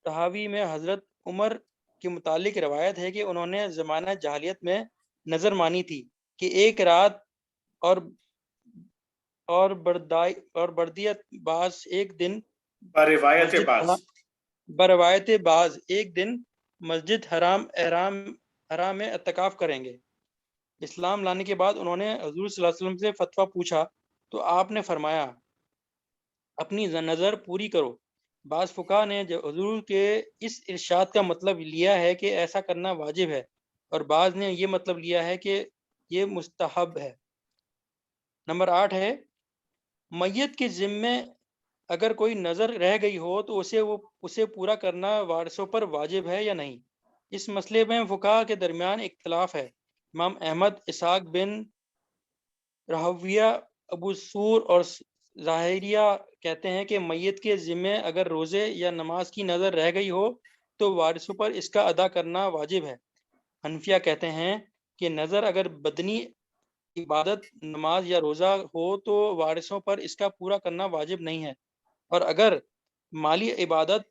تحاوی میں حضرت عمر کے متعلق روایت ہے کہ انہوں نے زمانہ جاہلیت میں نظر مانی تھی کہ ایک رات اور بردیت باز ایک دن بروایت باز ایک دن مسجد حرام میں اعتکاف کریں گے. اسلام لانے کے بعد انہوں نے حضور صلی اللہ علیہ وسلم سے فتویٰ پوچھا تو آپ نے فرمایا اپنی نظر پوری کرو. بعض فقہا نے حضور کے اس ارشاد کا مطلب لیا ہے کہ ایسا کرنا واجب ہے اور بعض نے یہ مطلب لیا ہے کہ یہ مستحب ہے. نمبر 8 ہے میت کے ذمے اگر کوئی نظر رہ گئی ہو تو اسے پورا کرنا وارثوں پر واجب ہے یا نہیں. اس مسئلے میں فقہا کے درمیان اختلاف ہے. امام احمد، اسحاق بن راہویہ، ابو سور اور ظاہریہ کہتے ہیں کہ میت کے ذمے اگر روزے یا نماز کی نظر رہ گئی ہو تو وارثوں پر اس کا ادا کرنا واجب ہے. حنفیہ کہتے ہیں کہ نظر اگر بدنی عبادت نماز یا روزہ ہو تو وارثوں پر اس کا پورا کرنا واجب نہیں ہے، اور اگر مالی عبادت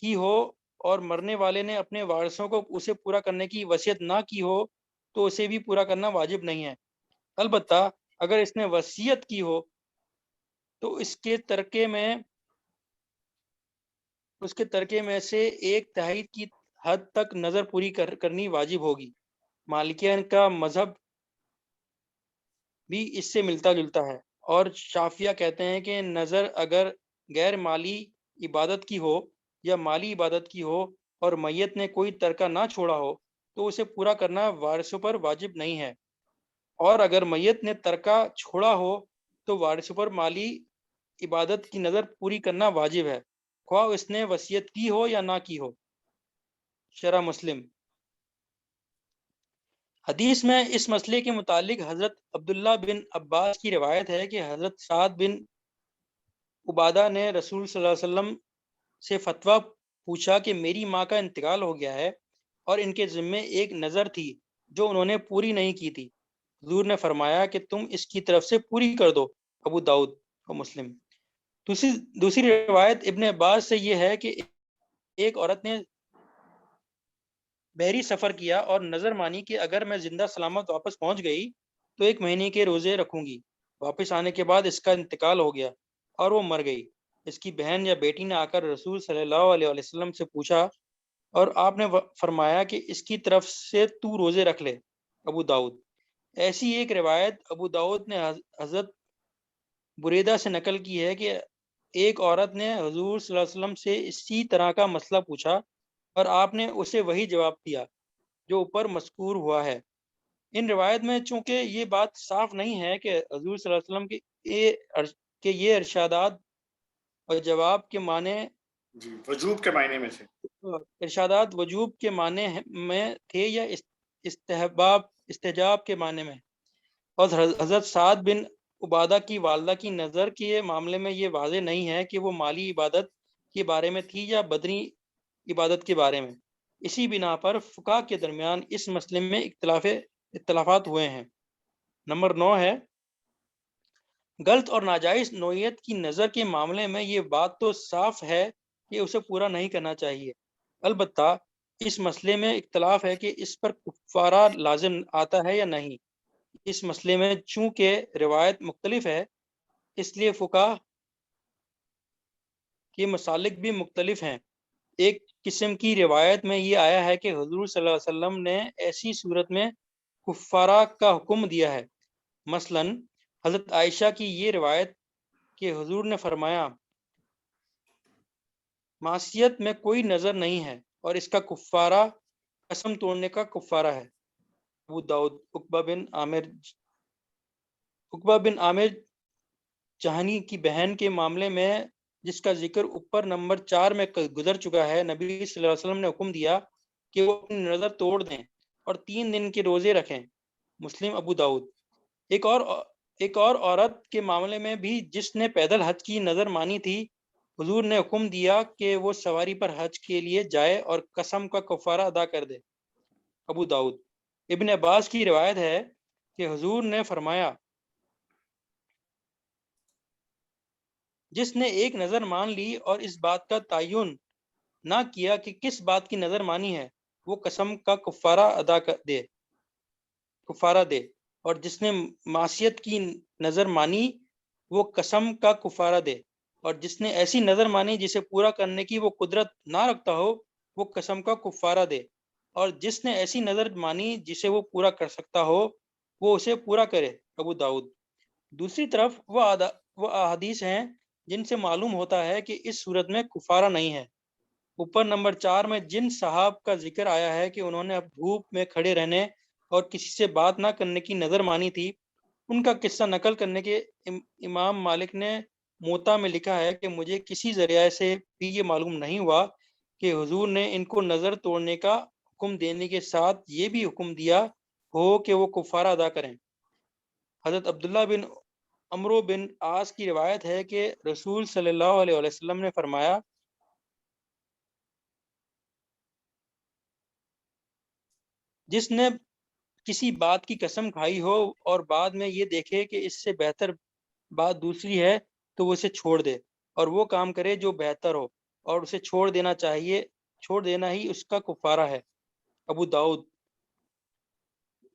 کی ہو اور مرنے والے نے اپنے وارثوں کو اسے پورا کرنے کی وصیت نہ کی ہو تو اسے بھی پورا کرنا واجب نہیں ہے. البتہ اگر اس نے وصیت کی ہو تو اس کے ترکے میں سے 1/3 کی حد تک نظر پوری کرنی واجب ہوگی. مالکیہ کا مذہب بھی اس سے ملتا جلتا ہے اور شافعیہ کہتے ہیں کہ نظر اگر غیر مالی عبادت کی ہو یا مالی عبادت کی ہو اور میت نے کوئی ترکہ نہ چھوڑا ہو تو اسے پورا کرنا وارثوں پر واجب نہیں ہے، اور اگر میت نے ترکہ چھوڑا ہو تو وارثوں پر مالی عبادت کی نظر پوری کرنا واجب ہے، خواہ اس نے وصیت کی ہو یا نہ کی ہو. شرح مسلم. حدیث میں اس مسئلے کے متعلق حضرت عبداللہ بن عباس کی روایت ہے کہ حضرت سعد بن عبادہ نے رسول صلی اللہ علیہ وسلم سے فتویٰ پوچھا کہ میری ماں کا انتقال ہو گیا ہے اور ان کے ذمے ایک نظر تھی جو انہوں نے پوری نہیں کی تھی. حضور نے فرمایا کہ تم اس کی طرف سے پوری کر دو. ابو داؤد و مسلم. دوسری روایت ابن عباس سے یہ ہے کہ ایک عورت نے بحری سفر کیا اور نظر مانی کہ اگر میں زندہ سلامت واپس پہنچ گئی تو 1 مہینے کے روزے رکھوں گی. واپس آنے کے بعد اس کا انتقال ہو گیا اور وہ مر گئی. اس کی بہن یا بیٹی نے آ کر رسول صلی اللہ علیہ وسلم سے پوچھا اور آپ نے فرمایا کہ اس کی طرف سے تو روزے رکھ لے. ابو داؤد. ایسی ایک روایت ابو داؤد نے حضرت بریدہ سے نقل کی ہے کہ ایک عورت نے حضور صلی اللہ علیہ وسلم سے اسی طرح کا مسئلہ پوچھا اور آپ نے اسے وہی جواب دیا جو اوپر مذکور ہوا ہے. ان روایت میں چونکہ یہ بات صاف نہیں ہے کہ حضور صلی اللہ علیہ وسلم کے یہ ارشادات اور جواب کے معنی وجوب کے معنی میں تھے، ارشادات وجوب کے معنی میں تھے یا استحباب کے معنی میں. اور حضرت سعد بن عبادہ کی والدہ کی نظر کے معاملے میں یہ واضح نہیں ہے کہ وہ مالی عبادت کے بارے میں تھی یا بدنی عبادت کے بارے میں. اسی بنا پر فقہا کے درمیان اس مسئلے میں اختلافات ہوئے ہیں. نمبر 9 ہے غلط اور ناجائز نوعیت کی نظر کے معاملے میں یہ بات تو صاف ہے کہ اسے پورا نہیں کرنا چاہیے. البتہ اس مسئلے میں اختلاف ہے کہ اس پر کفارہ لازم آتا ہے یا نہیں. اس مسئلے میں چونکہ روایت مختلف ہے اس لیے فقہا کے مسالک بھی مختلف ہیں. ایک قسم کی روایت میں یہ آیا ہے کہ حضور صلی اللہ علیہ وسلم نے ایسی صورت میں کفارہ کا حکم دیا ہے. مثلا حضرت عائشہ کی یہ روایت کہ حضور نے فرمایا معصیت میں کوئی نظر نہیں ہے اور اس کا کفارہ قسم توڑنے کا کفارہ ہے. ابو داؤد. عقبہ بن عامر جہنی کی بہن کے معاملے میں جس کا ذکر اوپر نمبر 4 میں گزر چکا ہے، نبی صلی اللہ علیہ وسلم نے حکم دیا کہ وہ اپنی نظر توڑ دیں اور 3 دن کے روزے رکھیں۔ مسلم ابو داؤد۔ ایک اور عورت کے معاملے میں بھی جس نے پیدل حج کی نظر مانی تھی، حضور نے حکم دیا کہ وہ سواری پر حج کے لیے جائے اور قسم کا کفارہ ادا کر دے۔ ابو داؤد۔ ابن عباس کی روایت ہے کہ حضور نے فرمایا، جس نے ایک نظر مان لی اور اس بات کا تعین نہ کیا کہ کس بات کی نظر مانی ہے، وہ قسم کا کفارہ دے، اور جس نے معصیت کی نظر مانی وہ قسم کا کفارہ دے، اور جس نے ایسی نظر مانی جسے پورا کرنے کی وہ قدرت نہ رکھتا ہو وہ قسم کا کفارہ دے، اور جس نے ایسی نظر مانی جسے وہ پورا کر سکتا ہو وہ اسے پورا کرے۔ ابو داؤد۔ دوسری طرف وہ احادیث ہیں جن سے معلوم ہوتا ہے کہ اس صورت میں کفارہ نہیں ہے۔ اوپر نمبر 4 میں جن صحاب کا ذکر آیا ہے کہ انہوں نے دھوپ میں کھڑے رہنے اور کسی سے بات نہ کرنے کی نظر مانی تھی، ان کا قصہ نقل کرنے کے امام مالک نے موطا میں لکھا ہے کہ مجھے کسی ذریعے سے بھی یہ معلوم نہیں ہوا کہ حضور نے ان کو نظر توڑنے کا حکم دینے کے ساتھ یہ بھی حکم دیا ہو کہ وہ کفارہ ادا کریں۔ حضرت عبداللہ بن عمرو بن عاص کی روایت ہے کہ رسول صلی اللہ علیہ وسلم نے فرمایا، جس نے کسی بات کی قسم کھائی ہو اور بعد میں یہ دیکھے کہ اس سے بہتر بات دوسری ہے تو وہ اسے چھوڑ دے اور وہ کام کرے جو بہتر ہو، اور اسے چھوڑ دینا ہی اس کا کفارہ ہے۔ ابو داؤد۔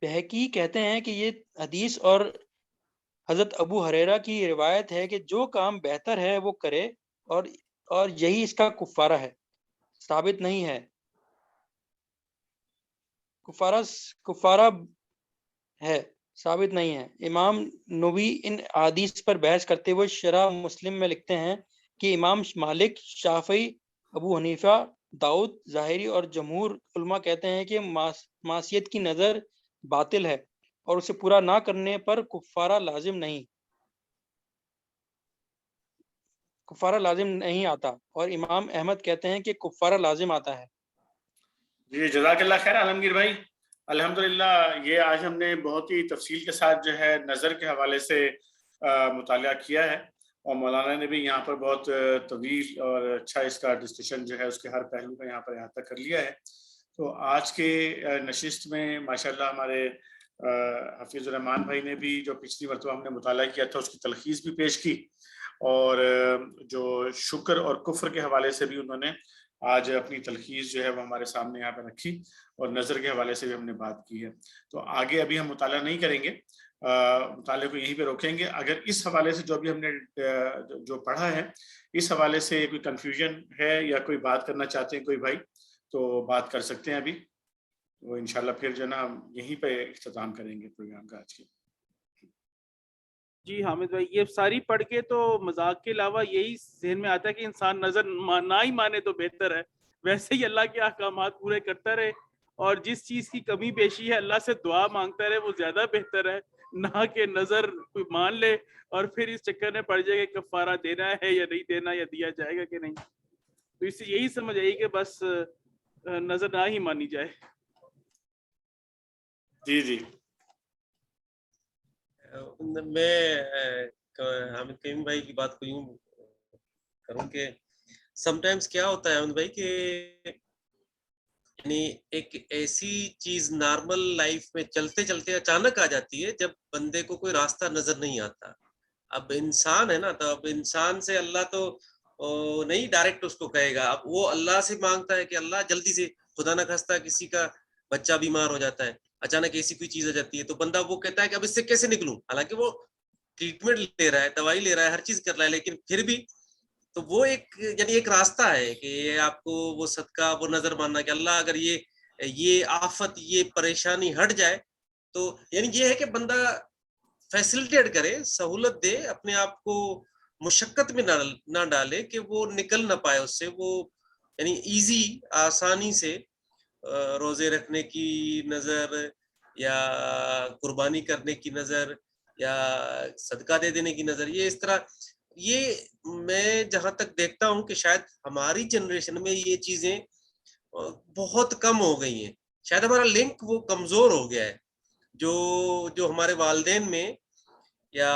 بہقی کہتے ہیں کہ یہ حدیث اور حضرت ابو ہریرہ کی روایت ہے کہ جو کام بہتر ہے وہ کرے اور یہی اس کا کفارہ ہے، ثابت نہیں ہے۔ کفارہ ہے، ثابت نہیں ہے۔ امام نووی ان حدیث پر بحث کرتے ہوئے شرح مسلم میں لکھتے ہیں کہ امام مالک، شافعی، ابو حنیفہ، داؤد ظاہری اور جمہور علماء کہتے ہیں کہ معصیت کی نظر باطل ہے اور اسے پورا نہ کرنے پر کفارہ لازم نہیں آتا، اور امام احمد کہتے ہیں کہ کفارہ لازم آتا ہے۔ جی جزاک اللہ خیر عالمگیر بھائی۔ الحمدللہ یہ آج ہم نے بہت ہی تفصیل کے ساتھ جو ہے نظر کے حوالے سے مطالعہ کیا ہے، اور مولانا نے بھی یہاں پر بہت طویل اور اچھا اس کا ڈسکشن جو ہے اس کے ہر پہلو کا یہاں پر احاطہ کر لیا ہے۔ تو آج کے نشست میں ماشاءاللہ ہمارے حفیظ الرحمان بھائی نے بھی جو پچھلی مرتبہ ہم نے مطالعہ کیا تھا اس کی تلخیص بھی پیش کی، اور جو شکر اور کفر کے حوالے سے بھی انہوں نے آج اپنی تلخیص جو ہے وہ ہمارے سامنے یہاں پہ رکھی، اور نظر کے حوالے سے بھی ہم نے بات کی ہے۔ تو آگے ابھی ہم مطالعہ نہیں کریں گے، مطالعے کو یہیں پہ روکیں گے۔ اگر اس حوالے سے جو بھی ہم نے جو پڑھا ہے اس حوالے سے کوئی کنفیوژن ہے یا کوئی بات کرنا چاہتے ہیں کوئی بھائی تو بات کر سکتے ہیں ابھی، وہ انشاءاللہ پھر جو ہے نا ہم یہیں پہ اختتام کریں گے پروگرام کا آج کے۔ جی حامد بھائی، یہ ساری پڑھ کے تو مذاق کے علاوہ یہی ذہن میں آتا ہے کہ انسان نظر نہ ہی مانے تو بہتر ہے، ویسے ہی اللہ کے احکامات پورے کرتا رہے، اور جس چیز کی کمی بیشی ہے اللہ سے دعا مانگتا رہے، وہ زیادہ بہتر ہے، نہ کہ نظر کوئی مان لے اور پھر اس چکر میں پڑ جائے کہ کفارہ دینا ہے یا نہیں دینا، یا دیا جائے گا کہ نہیں۔ تو اس سے یہی سمجھ آئی کہ بس نظر نہ ہی مانی جائے۔ جی جی میں حامد کریم بھائی کی بات کو یوں کروں کہ سم ٹائمز کیا ہوتا ہے حامد بھائی کہ یعنی ایک ایسی چیز نارمل لائف میں چلتے چلتے اچانک آ جاتی ہے جب بندے کو کوئی راستہ نظر نہیں آتا۔ اب انسان ہے نا، تو اب انسان سے اللہ تو نہیں ڈائریکٹ اس کو کہے گا، اب وہ اللہ سے مانگتا ہے کہ اللہ جلدی سے، خدا نہ خواستہ کسی کا بچہ بیمار ہو جاتا ہے، اچانک ایسی کوئی چیز آ جاتی ہے تو بندہ وہ کہتا ہے کہ اب اس سے کیسے نکلوں، حالانکہ وہ ٹریٹمنٹ لے رہا ہے، دوائی لے رہا ہے، ہر چیز کر رہا ہے، لیکن پھر بھی تو وہ یعنی ایک راستہ ہے کہ یہ آپ کو وہ صدقہ، وہ نظر ماننا کہ اللہ اگر یہ آفت، یہ پریشانی ہٹ جائے تو یعنی یہ ہے کہ بندہ فیسلٹیٹ کرے، سہولت دے، اپنے آپ کو مشقت میں نہ ڈالے کہ وہ نکل نہ پائے اس سے، وہ یعنی ایزی، آسانی سے روزے رکھنے کی نظر یا قربانی کرنے کی نظر یا صدقہ دے دینے کی نظر، یہ اس طرح، یہ میں جہاں تک دیکھتا ہوں کہ شاید ہماری جنریشن میں یہ چیزیں بہت کم ہو گئی ہیں۔ شاید ہمارا لنک وہ کمزور ہو گیا ہے. جو ہمارے والدین میں یا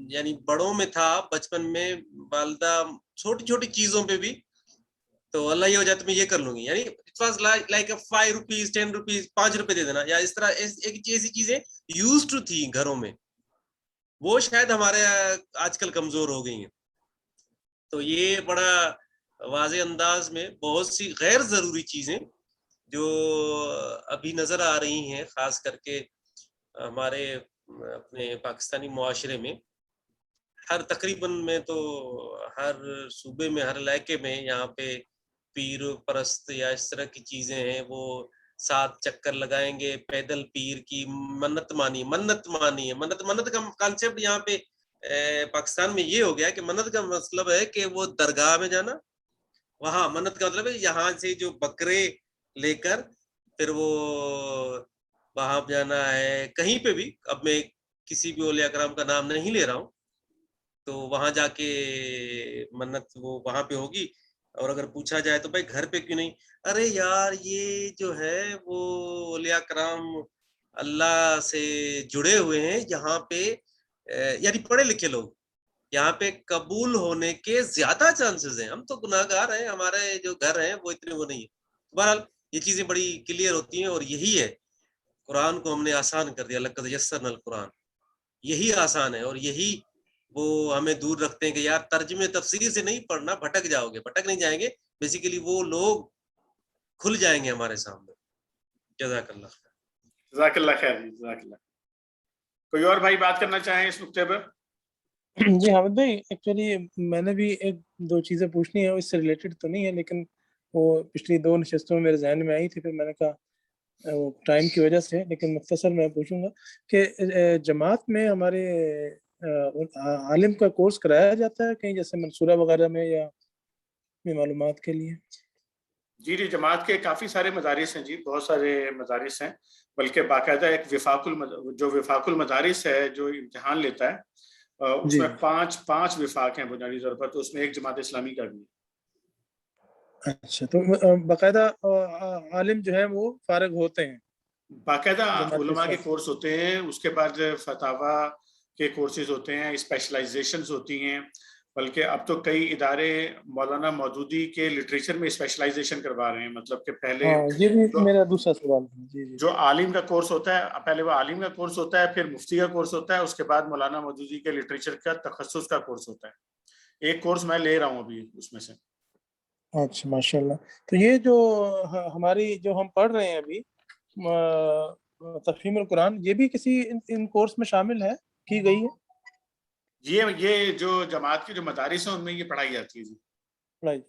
یعنی بڑوں میں تھا بچپن میں، والدہ چھوٹی چھوٹی چیزوں پہ بھی تو اللہ یہ ہو جاتا میں یہ کر لوں گی، یعنی it was like 5 rupees 10 rupees 5 روپے دے دینا، یا اس طرح ایسی چیزیں یوز ٹو تھی گھروں میں، وہ شاید ہمارے آج کل کمزور ہو گئی ہیں. تو یہ بڑا واضح انداز میں بہت سی غیر ضروری چیزیں جو ابھی نظر آ رہی ہیں، خاص کر کے ہمارے اپنے پاکستانی معاشرے میں، ہر تقریباً میں تو ہر صوبے میں، ہر علاقے میں یہاں پہ پیر پرست یا اس طرح کی چیزیں ہیں، وہ 7 چکر لگائیں گے، پیدل پیر کی منت مانی ہے. منت کا کانسیپٹ یہاں پہ پاکستان میں یہ ہو گیا کہ منت کا مطلب ہے کہ وہ درگاہ میں جانا، وہاں منت کا مطلب ہے یہاں سے جو بکرے لے کر پھر وہ وہاں جانا ہے کہیں پہ بھی. اب میں کسی بھی اولیاء کرام کا نام نہیں لے رہا ہوں، تو وہاں جا کے منت وہ وہاں پہ ہوگی. اور اگر پوچھا جائے تو بھائی گھر پہ کیوں نہیں، ارے یار یہ جو ہے وہ اولیاء کرام اللہ سے جڑے ہوئے ہیں یہاں پہ، یعنی پڑھے لکھے لوگ، یہاں پہ قبول ہونے کے زیادہ چانسز ہیں. ہم تو گناہ گار ہیں، ہمارے جو گھر ہیں وہ اتنے وہ نہیں ہیں. بہرحال یہ چیزیں بڑی کلیئر ہوتی ہیں، اور یہی ہے قرآن کو ہم نے آسان کر دیا. لقد یسرنا القرآن، یہی آسان ہے، اور یہی وہ ہمیں دور رکھتے ہیں کہ یار ترجمے تفسیر سے نہیں پڑھنا، بھٹک جاؤ گے. بھٹک نہیں جائیں گے، بیسیکلی وہ لوگ کھل جائیں گے ہمارے سامنے. جزاک اللہ خیر. جزاک اللہ خیر. جزاک اللہ. کوئی اور بھائی بات کرنا چاہیں اس نقطے پر؟ جی حامد بھائی، ایکچولی میں نے بھی 1-2 چیزیں پوچھنی ہیں، اس سے ریلیٹڈ تو نہیں ہے، لیکن وہ پچھلی 2 نشستوں میں میرے ذہن میں آئی تھی، پھر میں نے کہا وہ ٹائم کی وجہ سے، لیکن مختصر میں پوچھوں گا کہ جماعت میں ہمارے عالم کا کورس کرایا جاتا ہے کہیں، جیسے منصورہ وغیرہ میں، یا معلومات کے لیے؟ جی جماعت کے کافی سارے مدارس ہیں جی، بہت سارے مدارس ہیں، بلکہ باقاعدہ ایک وفاق المدارس ہے جو امتحان لیتا ہے، اس میں 5 وفاق ہیں بنیادی طور پر، تو اس میں ایک جماعت اسلامی کا بھی ہے. اچھا، تو باقاعدہ عالم جو ہے وہ فارغ ہوتے ہیں؟ باقاعدہ علماء کے کورس ہوتے ہیں، اس کے بعد فتاوا کے کورسز ہوتے ہیں، اسپیشلائزیشنز ہوتی ہیں، بلکہ اب تو کئی ادارے مولانا مودودی کے لٹریچر میں اسپیشلائزیشن کروا رہے ہیں. مطلب کہ پہلے یہ بھی میرا دوسرا سوال ہے. جو عالم کا کورس ہوتا ہے، پہلے وہ عالم کا کورس ہوتا ہے، پھر مفتی کا کورس ہوتا ہے، اس کے بعد مولانا مودودی کے لٹریچر کا تخصص کا کورس ہوتا ہے. ایک کورس میں لے رہا ہوں ابھی اس میں سے. اچھا، ماشاء اللہ. تو یہ جو ہماری جو ہم پڑھ رہے ہیں ابھی تفہیم القرآن، یہ بھی کسی ان کورس میں شامل ہے، کی گئی ہے؟ یہ جو جماعت کے جو مدارس ہیں ان میں یہ پڑھائی جاتی ہے جی. پڑھائی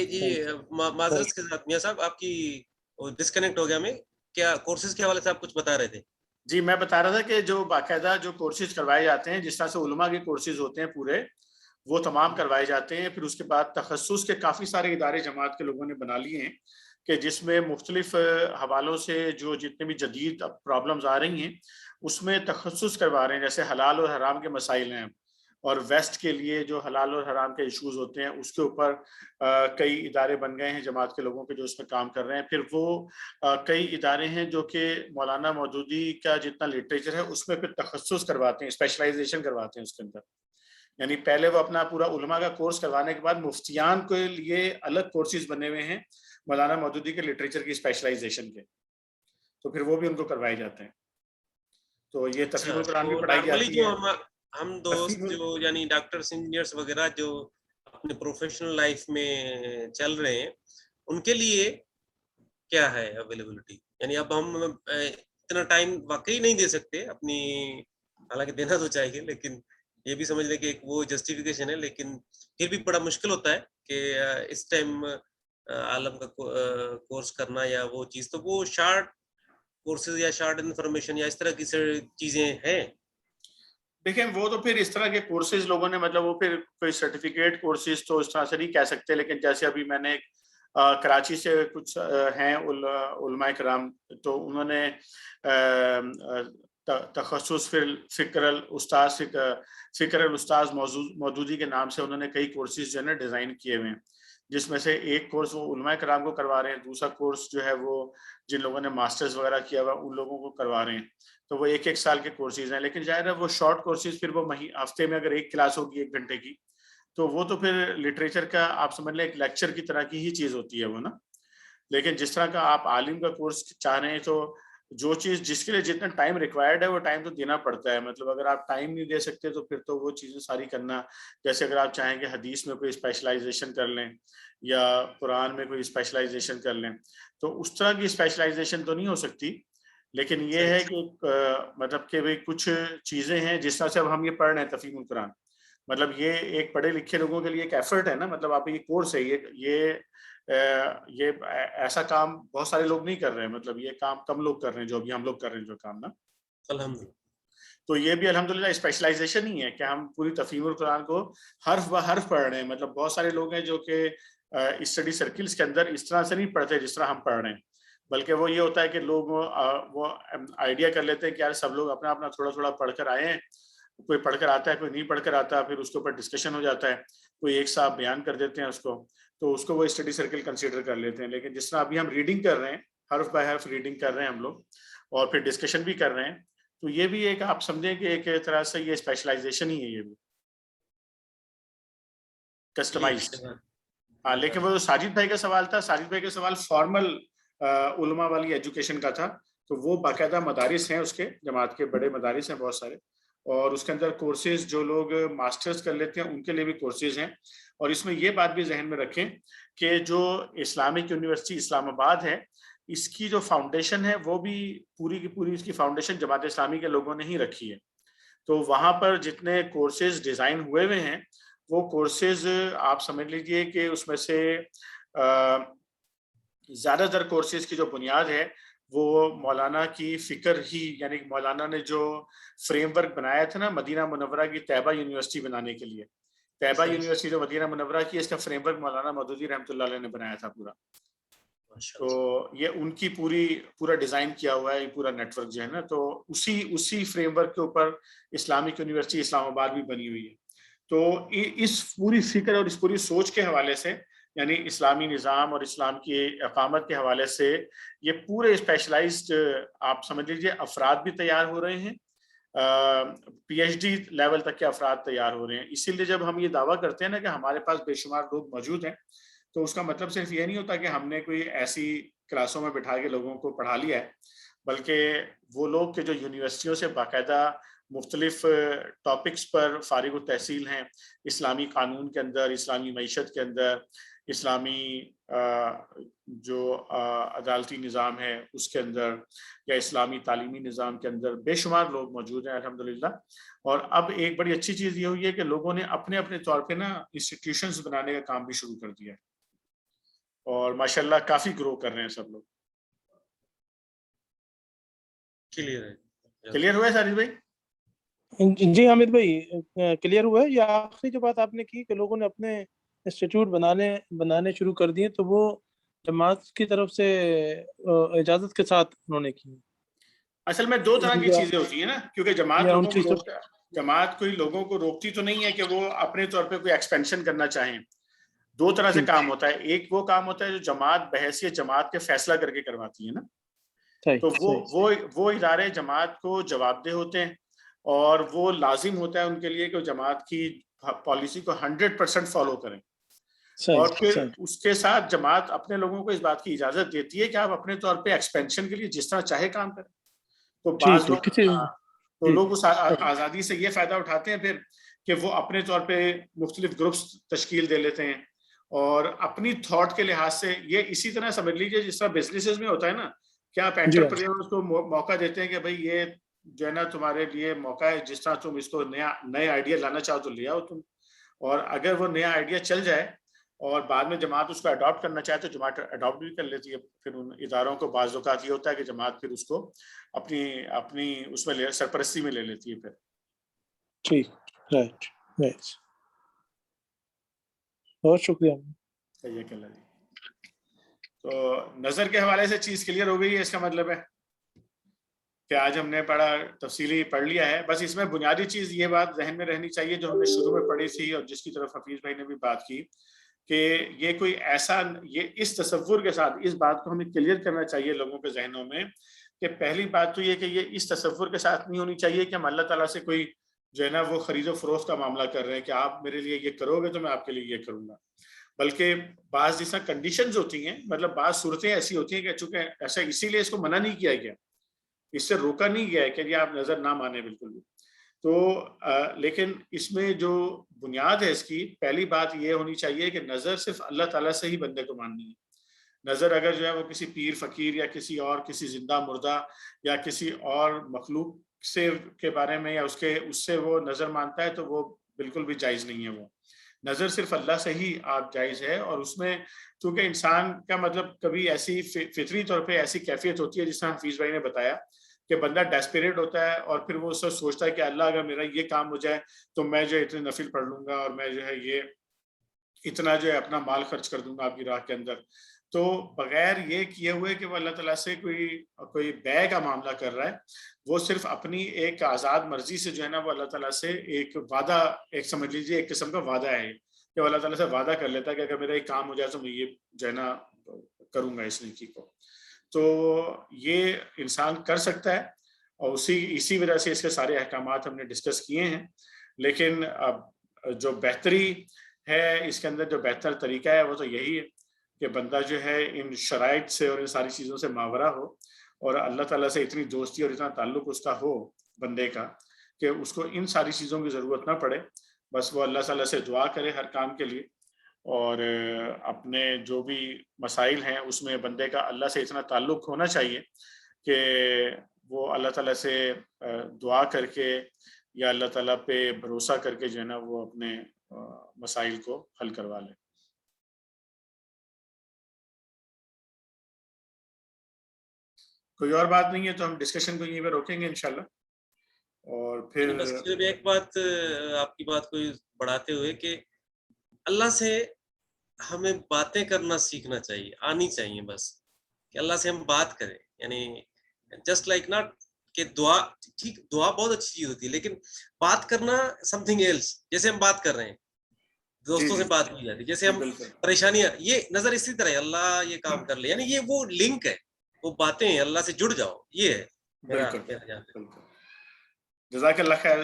جی معذرت کے ساتھ میاں صاحب، آپ کی ڈسکنیکٹ ہو گیا. میں کیا کورسز کے حوالے سے آپ کچھ بتا رہے تھے؟ جی میں بتا رہا تھا کہ جو باقاعدہ جو کورسز کروائے جاتے ہیں، جس طرح سے علماء کے کورسز ہوتے ہیں پورے، وہ تمام کروائے جاتے ہیں. پھر اس کے بعد تخصص کے کافی سارے ادارے جماعت کے لوگوں نے بنا لیے ہیں، کہ جس میں مختلف حوالوں سے جو جتنے بھی جدید پرابلمز آ رہی ہیں اس میں تخصص کروا رہے ہیں. جیسے حلال اور حرام کے مسائل ہیں، اور ویسٹ کے لیے جو حلال اور حرام کے ایشوز ہوتے ہیں اس کے اوپر کئی ادارے بن گئے ہیں جماعت کے لوگوں کے جو اس میں کام کر رہے ہیں. پھر وہ کئی ادارے ہیں جو کہ مولانا مودودی کا جتنا لٹریچر ہے اس میں پھر تخصص کرواتے ہیں، اسپیشلائزیشن کرواتے ہیں اس کے اندر. یعنی پہلے وہ اپنا پورا علماء کا کورس کروانے کے بعد مفتیان کے لیے الگ کورسز بنے ہوئے ہیں مولانا مودودی کے لٹریچر کی اسپیشلائزیشن کے، تو پھر وہ بھی ان کو کروائے جاتے ہیں. تو یہ تفہیم القرآن بھی پڑھائی جاتی ہے. ہم دوست جو یعنی ڈاکٹرز انجینئرز وغیرہ جو اپنے پروفیشنل لائف میں چل رہے ہیں، ان کے لیے کیا ہے اویلیبلٹی؟ یعنی اب ہم اتنا ٹائم واقعی نہیں دے سکتے اپنی، حالانکہ دینا تو چاہیے، لیکن یہ بھی سمجھ لیں کہ ایک وہ جسٹیفیکیشن ہے، لیکن پھر بھی بڑا مشکل ہوتا ہے کہ اس ٹائم عالم کا کورس کرنا یا وہ چیز. تو وہ شارٹ کورسز یا شارٹ انفارمیشن یا اس طرح کی چیزیں ہیں. دیکھیں وہ تو پھر اس طرح کے کورسز لوگوں نے، مطلب وہ پھر کوئی سرٹیفکیٹ کورسز تو اس طرح سے نہیں کہہ سکتے، لیکن جیسے ابھی میں نے کراچی سے کچھ ہیں علماء کرام، تو انہوں نے تخصص فکر الاستاذ مودودی کے نام سے انہوں نے کئی کورسز جو ہے نا ڈیزائن کیے ہوئے ہیں. جس میں سے ایک کورس وہ علماء کرام کو کروا رہے ہیں, دوسرا کورس جو ہے وہ جن لوگوں نے ماسٹرز وغیرہ کیا ہوا ان لوگوں کو کروا رہے ہیں. تو وہ 1-1 سال کے کورسز ہیں, لیکن ظاہر ہے وہ شارٹ کورسز, پھر وہ ہفتے میں اگر ایک کلاس ہوگی 1 گھنٹے کی, تو وہ تو پھر لٹریچر کا آپ سمجھ لیں ایک لیکچر کی طرح کی ہی چیز ہوتی ہے وہ نا. لیکن جس طرح کا آپ عالم کا کورس چاہ رہے ہیں, تو جو چیز جس کے لیے جتنا ٹائم ریکوائرڈ ہے وہ ٹائم تو دینا پڑتا ہے. مطلب اگر آپ ٹائم نہیں دے سکتے تو پھر تو وہ چیزیں ساری کرنا, جیسے اگر آپ چاہیں کہ حدیث میں کوئی اسپیشلائزیشن کر لیں یا قرآن میں کوئی اسپیشلائزیشن کر لیں, تو اس طرح کی اسپیشلائزیشن تو نہیں ہو سکتی. لیکن یہ ہے کہ مطلب کہ بھئی کچھ چیزیں ہیں جس طرح سے اب ہم یہ پڑھ رہے ہیں تفہیم القرآن, مطلب یہ ایک پڑھے لکھے لوگوں کے لیے ایک ایفرٹ ہے نا. مطلب آپ یہ کورس ہے, یہ ایسا کام بہت سارے لوگ نہیں کر رہے ہیں, مطلب یہ کام کم لوگ کر رہے ہیں جو ابھی ہم لوگ کر رہے ہیں جو کام نا. الحمدللہ. تو یہ بھی الحمدللہ اسپیشلائزیشن ہی ہے کہ ہم پوری تفہیم القرآن کو حرف بہ حرف پڑھ رہے ہیں. مطلب بہت سارے لوگ ہیں جو کہ اسٹڈی سرکلز کے اندر اس طرح سے نہیں پڑھتے جس طرح ہم پڑھ رہے ہیں, بلکہ وہ یہ ہوتا ہے کہ لوگ وہ آئیڈیا کر لیتے ہیں کہ یار سب لوگ اپنا اپنا تھوڑا تھوڑا پڑھ کر آئے ہیں, کوئی پڑھ کر آتا ہے کوئی نہیں پڑھ کر آتا, پھر اس کے اوپر ڈسکشن ہو جاتا ہے, کوئی ایک صاحب بیان کر دیتے ہیں اس کو, تو اس کو وہ اسٹڈی سرکل کنسیڈر کر لیتے ہیں. لیکن جس طرح ابھی ہم ریڈنگ کر رہے ہیں, حرف بائی حرف ریڈنگ کر رہے ہیں ہم لوگ, اور پھر ڈسکشن بھی کر رہے ہیں, تو یہ بھی ایک آپ سمجھیں کہ ایک طرح سے یہ اسپیشلائزیشن ہی ہے, یہ بھی کسٹمائزڈ. ہاں, لیکن وہ ساجد بھائی کا سوال تھا, ساجد بھائی کا سوال فارمل علماء والی ایجوکیشن کا تھا, تو وہ باقاعدہ مدارس ہیں اس کے, جماعت کے بڑے مدارس ہیں بہت سارے, اور اس کے اندر کورسز جو لوگ ماسٹرز کر لیتے ہیں ان کے لیے بھی کورسز ہیں. اور اس میں یہ بات بھی ذہن میں رکھیں کہ جو اسلامک یونیورسٹی اسلام آباد ہے, اس کی جو فاؤنڈیشن ہے وہ بھی پوری کی پوری اس کی فاؤنڈیشن جماعت اسلامی کے لوگوں نے ہی رکھی ہے. تو وہاں پر جتنے کورسز ڈیزائن ہوئے ہوئے ہیں وہ کورسز آپ سمجھ لیجئے کہ اس میں سے زیادہ تر کورسز کی جو بنیاد ہے وہ مولانا کی فکر ہی, یعنی مولانا نے جو فریم ورک بنایا تھا نا مدینہ منورہ کی طیبہ یونیورسٹی بنانے کے لیے, طیبہ یونیورسٹی جو مدینہ منورہ کی, اس کا فریم ورک مولانا مودودی رحمۃ اللہ علیہ نے بنایا تھا پورا. تو یہ ان کی پورا ڈیزائن کیا ہوا ہے, پورا نیٹ ورک جو ہے نا, تو اسی فریم ورک کے اوپر اسلامک یونیورسٹی اسلام آباد بھی بنی ہوئی ہے. تو اس پوری فکر اور اس پوری سوچ کے حوالے سے, یعنی اسلامی نظام اور اسلام کی اقامت کے حوالے سے, یہ پورے اسپیشلائزڈ آپ سمجھ لیجیے افراد بھی تیار ہو رہے ہیں, پی ایچ ڈی لیول تک کے افراد تیار ہو رہے ہیں. اسی لیے جب ہم یہ دعویٰ کرتے ہیں نا کہ ہمارے پاس بے شمار لوگ موجود ہیں, تو اس کا مطلب صرف یہ نہیں ہوتا کہ ہم نے کوئی ایسی کلاسوں میں بٹھا کے لوگوں کو پڑھا لیا ہے, بلکہ وہ لوگ کہ جو یونیورسٹیوں سے باقاعدہ مختلف ٹاپکس پر فارغ التحصیل ہیں, اسلامی قانون کے اندر, اسلامی معیشت کے اندر, اسلامی جو عدالتی نظام ہے اس کے اندر, یا اسلامی تعلیمی نظام کے اندر بے شمار لوگ موجود ہیں الحمدللہ. اور اب ایک بڑی اچھی چیز یہ ہوئی ہے کہ لوگوں نے اپنے اپنے طور پہ نا انسٹیٹیوشنز بنانے کا کام بھی شروع کر دیا ہے, اور ماشاءاللہ کافی گرو کر رہے ہیں سب لوگ. کلیئر ہوا ہے ساجد بھائی؟ جی حامد بھائی کلیئر ہوا ہے. یہ آخری جو بات آپ نے کی کہ لوگوں نے اپنے انسٹیٹیوٹ بنانے شروع کر دیے, تو وہ جماعت کی طرف سے اجازت کے ساتھ انہوں نے کی. اصل میں دو طرح کی چیزیں ہوتی ہیں نا, کیونکہ جماعت کوئی لوگوں کو روکتی تو نہیں ہے کہ وہ اپنے طور پہ کوئی ایکسپینشن کرنا چاہیں. دو طرح سے کام ہوتا ہے. ایک وہ کام ہوتا ہے جو جماعت بحیثیت جماعت کے فیصلہ کر کے کرواتی ہے نا, تو وہ ادارے جماعت کو جواب دہ ہوتے ہیں, اور وہ لازم ہوتا ہے ان کے لیے کہ جماعت کی پالیسی کو 100% فالو کریں. اور پھر اس کے ساتھ جماعت اپنے لوگوں کو اس بات کی اجازت دیتی ہے کہ آپ اپنے طور پہ ایکسپینشن کے لیے جس طرح چاہے کام کریں. تو بعض لوگ اس آزادی سے یہ فائدہ اٹھاتے ہیں پھر کہ وہ اپنے طور پہ مختلف گروپس تشکیل دے لیتے ہیں, اور اپنی تھاٹ کے لحاظ سے یہ اسی طرح سمجھ لیجیے جس طرح بزنسز میں ہوتا ہے نا, کہ آپ انٹرپرینیورز کو موقع دیتے ہیں کہ بھئی یہ جو ہے نا تمہارے لیے موقع ہے, جس طرح تم اس کو نئے آئیڈیا لانا چاہو تو لے آؤ تم, اور اگر وہ نیا آئیڈیا چل جائے اور بعد میں جماعت اس کو اڈاپٹ کرنا چاہے تو جماعت اڈاپٹ بھی کر لیتی ہے. پھر ان اداروں کو بعض اوقات یہ ہوتا ہے کہ جماعت پھر اس کو اپنی اس میں سرپرستی میں لے لیتی ہے. پھر ٹھیک, رائٹ, بہت شکریہ. تو نظر کے حوالے سے چیز کلیئر ہو گئی ہے, اس کا مطلب ہے کہ آج ہم نے تفصیلی پڑھ لیا ہے. بس اس میں بنیادی چیز یہ بات ذہن میں رہنی چاہیے جو ہم نے شروع میں پڑھی تھی, اور جس کی طرف حفیظ بھائی نے بھی بات کی, کہ یہ کوئی ایسا، یہ اس تصور کے ساتھ اس بات کو ہمیں کلیئر کرنا چاہیے لوگوں کے ذہنوں میں کہ پہلی بات تو یہ کہ یہ اس تصور کے ساتھ نہیں ہونی چاہیے کہ ہم اللہ تعالیٰ سے کوئی جو ہے نا وہ خرید و فروخت کا معاملہ کر رہے ہیں کہ آپ میرے لیے یہ کرو گے تو میں آپ کے لیے یہ کروں گا، بلکہ بعض جس طرح کنڈیشنز ہوتی ہیں، مطلب بعض صورتیں ایسی ہوتی ہیں کہ چونکہ ایسا اسی لیے اس کو منع نہیں کیا گیا، اس سے روکا نہیں گیا ہے کہ یہ آپ نظر نہ مانیں بالکل بھی. تو لیکن اس میں جو بنیاد ہے اس کی پہلی بات یہ ہونی چاہیے کہ نظر صرف اللہ تعالیٰ سے ہی بندے کو ماننی ہے. نظر اگر جو ہے وہ کسی پیر فقیر یا کسی اور کسی زندہ مردہ یا کسی اور مخلوق سے کے بارے میں یا اس سے وہ نظر مانتا ہے تو وہ بالکل بھی جائز نہیں ہے. وہ نظر صرف اللہ سے ہی آپ جائز ہے، اور اس میں چونکہ انسان کا مطلب کبھی ایسی فطری طور پہ ایسی کیفیت ہوتی ہے جس طرح حفیظ بھائی نے بتایا کہ بندہ ڈیسپریٹ ہوتا ہے اور پھر وہ سوچتا ہے کہ اللہ اگر میرا یہ کام ہو جائے تو میں جو ہے اتنے نفل پڑھ لوں گا اور میں جو ہے یہ اتنا جو ہے اپنا مال خرچ کر دوں گا آپ کی راہ کے اندر. تو بغیر یہ کیے ہوئے کہ وہ اللہ تعالیٰ سے کوئی بے کا معاملہ کر رہا ہے، وہ صرف اپنی ایک آزاد مرضی سے جو ہے نا وہ اللہ تعالیٰ سے ایک وعدہ، ایک سمجھ لیجیے ایک قسم کا وعدہ ہے کہ وہ اللہ تعالیٰ سے وعدہ کر لیتا ہے کہ اگر میرا ایک کام ہو جائے تو میں یہ جو ہے نا کروں گا اس نیکی کو. تو یہ انسان کر سکتا ہے اور اسی وجہ سے اس کے سارے احکامات ہم نے ڈسکس کیے ہیں. لیکن اب جو بہتری ہے اس کے اندر، جو بہتر طریقہ ہے وہ تو یہی ہے کہ بندہ جو ہے ان شرائط سے اور ان ساری چیزوں سے ماورا ہو اور اللہ تعالیٰ سے اتنی دوستی اور اتنا تعلق اس کا ہو بندے کا کہ اس کو ان ساری چیزوں کی ضرورت نہ پڑے. بس وہ اللہ تعالیٰ سے دعا کرے ہر کام کے لیے، اور اپنے جو بھی مسائل ہیں اس میں بندے کا اللہ سے اتنا تعلق ہونا چاہیے کہ وہ اللہ تعالیٰ سے دعا کر کے یا اللہ تعالیٰ پہ بھروسہ کر کے جو ہے نا وہ اپنے مسائل کو حل کروا لے. کوئی اور بات نہیں ہے تو ہم ڈسکشن کو یہیں پہ روکیں گے انشاءاللہ. اور پھر بس ایک بات آپ کی بات کو بڑھاتے ہوئے کہ اللہ سے ہمیں باتیں کرنا سیکھنا چاہیے، آنی چاہیے، بس کہ اللہ سے ہم بات کریں. یعنی جسٹ لائک ناٹ کہ دعا، ٹھیک دعا بہت اچھی چیز ہوتی ہے لیکن بات کرنا سم تھنگ ایلس. جیسے ہم بات کر رہے ہیں، دوستوں سے بات کی جاتی ہے، جیسے ہم پریشانیاں، یہ نظر اسی طرح ہے اللہ یہ کام کر لے، یعنی یہ وہ لنک ہے، وہ باتیں ہیں، اللہ سے جڑ جاؤ. یہ ہے بالکل. جزاک اللہ خیر.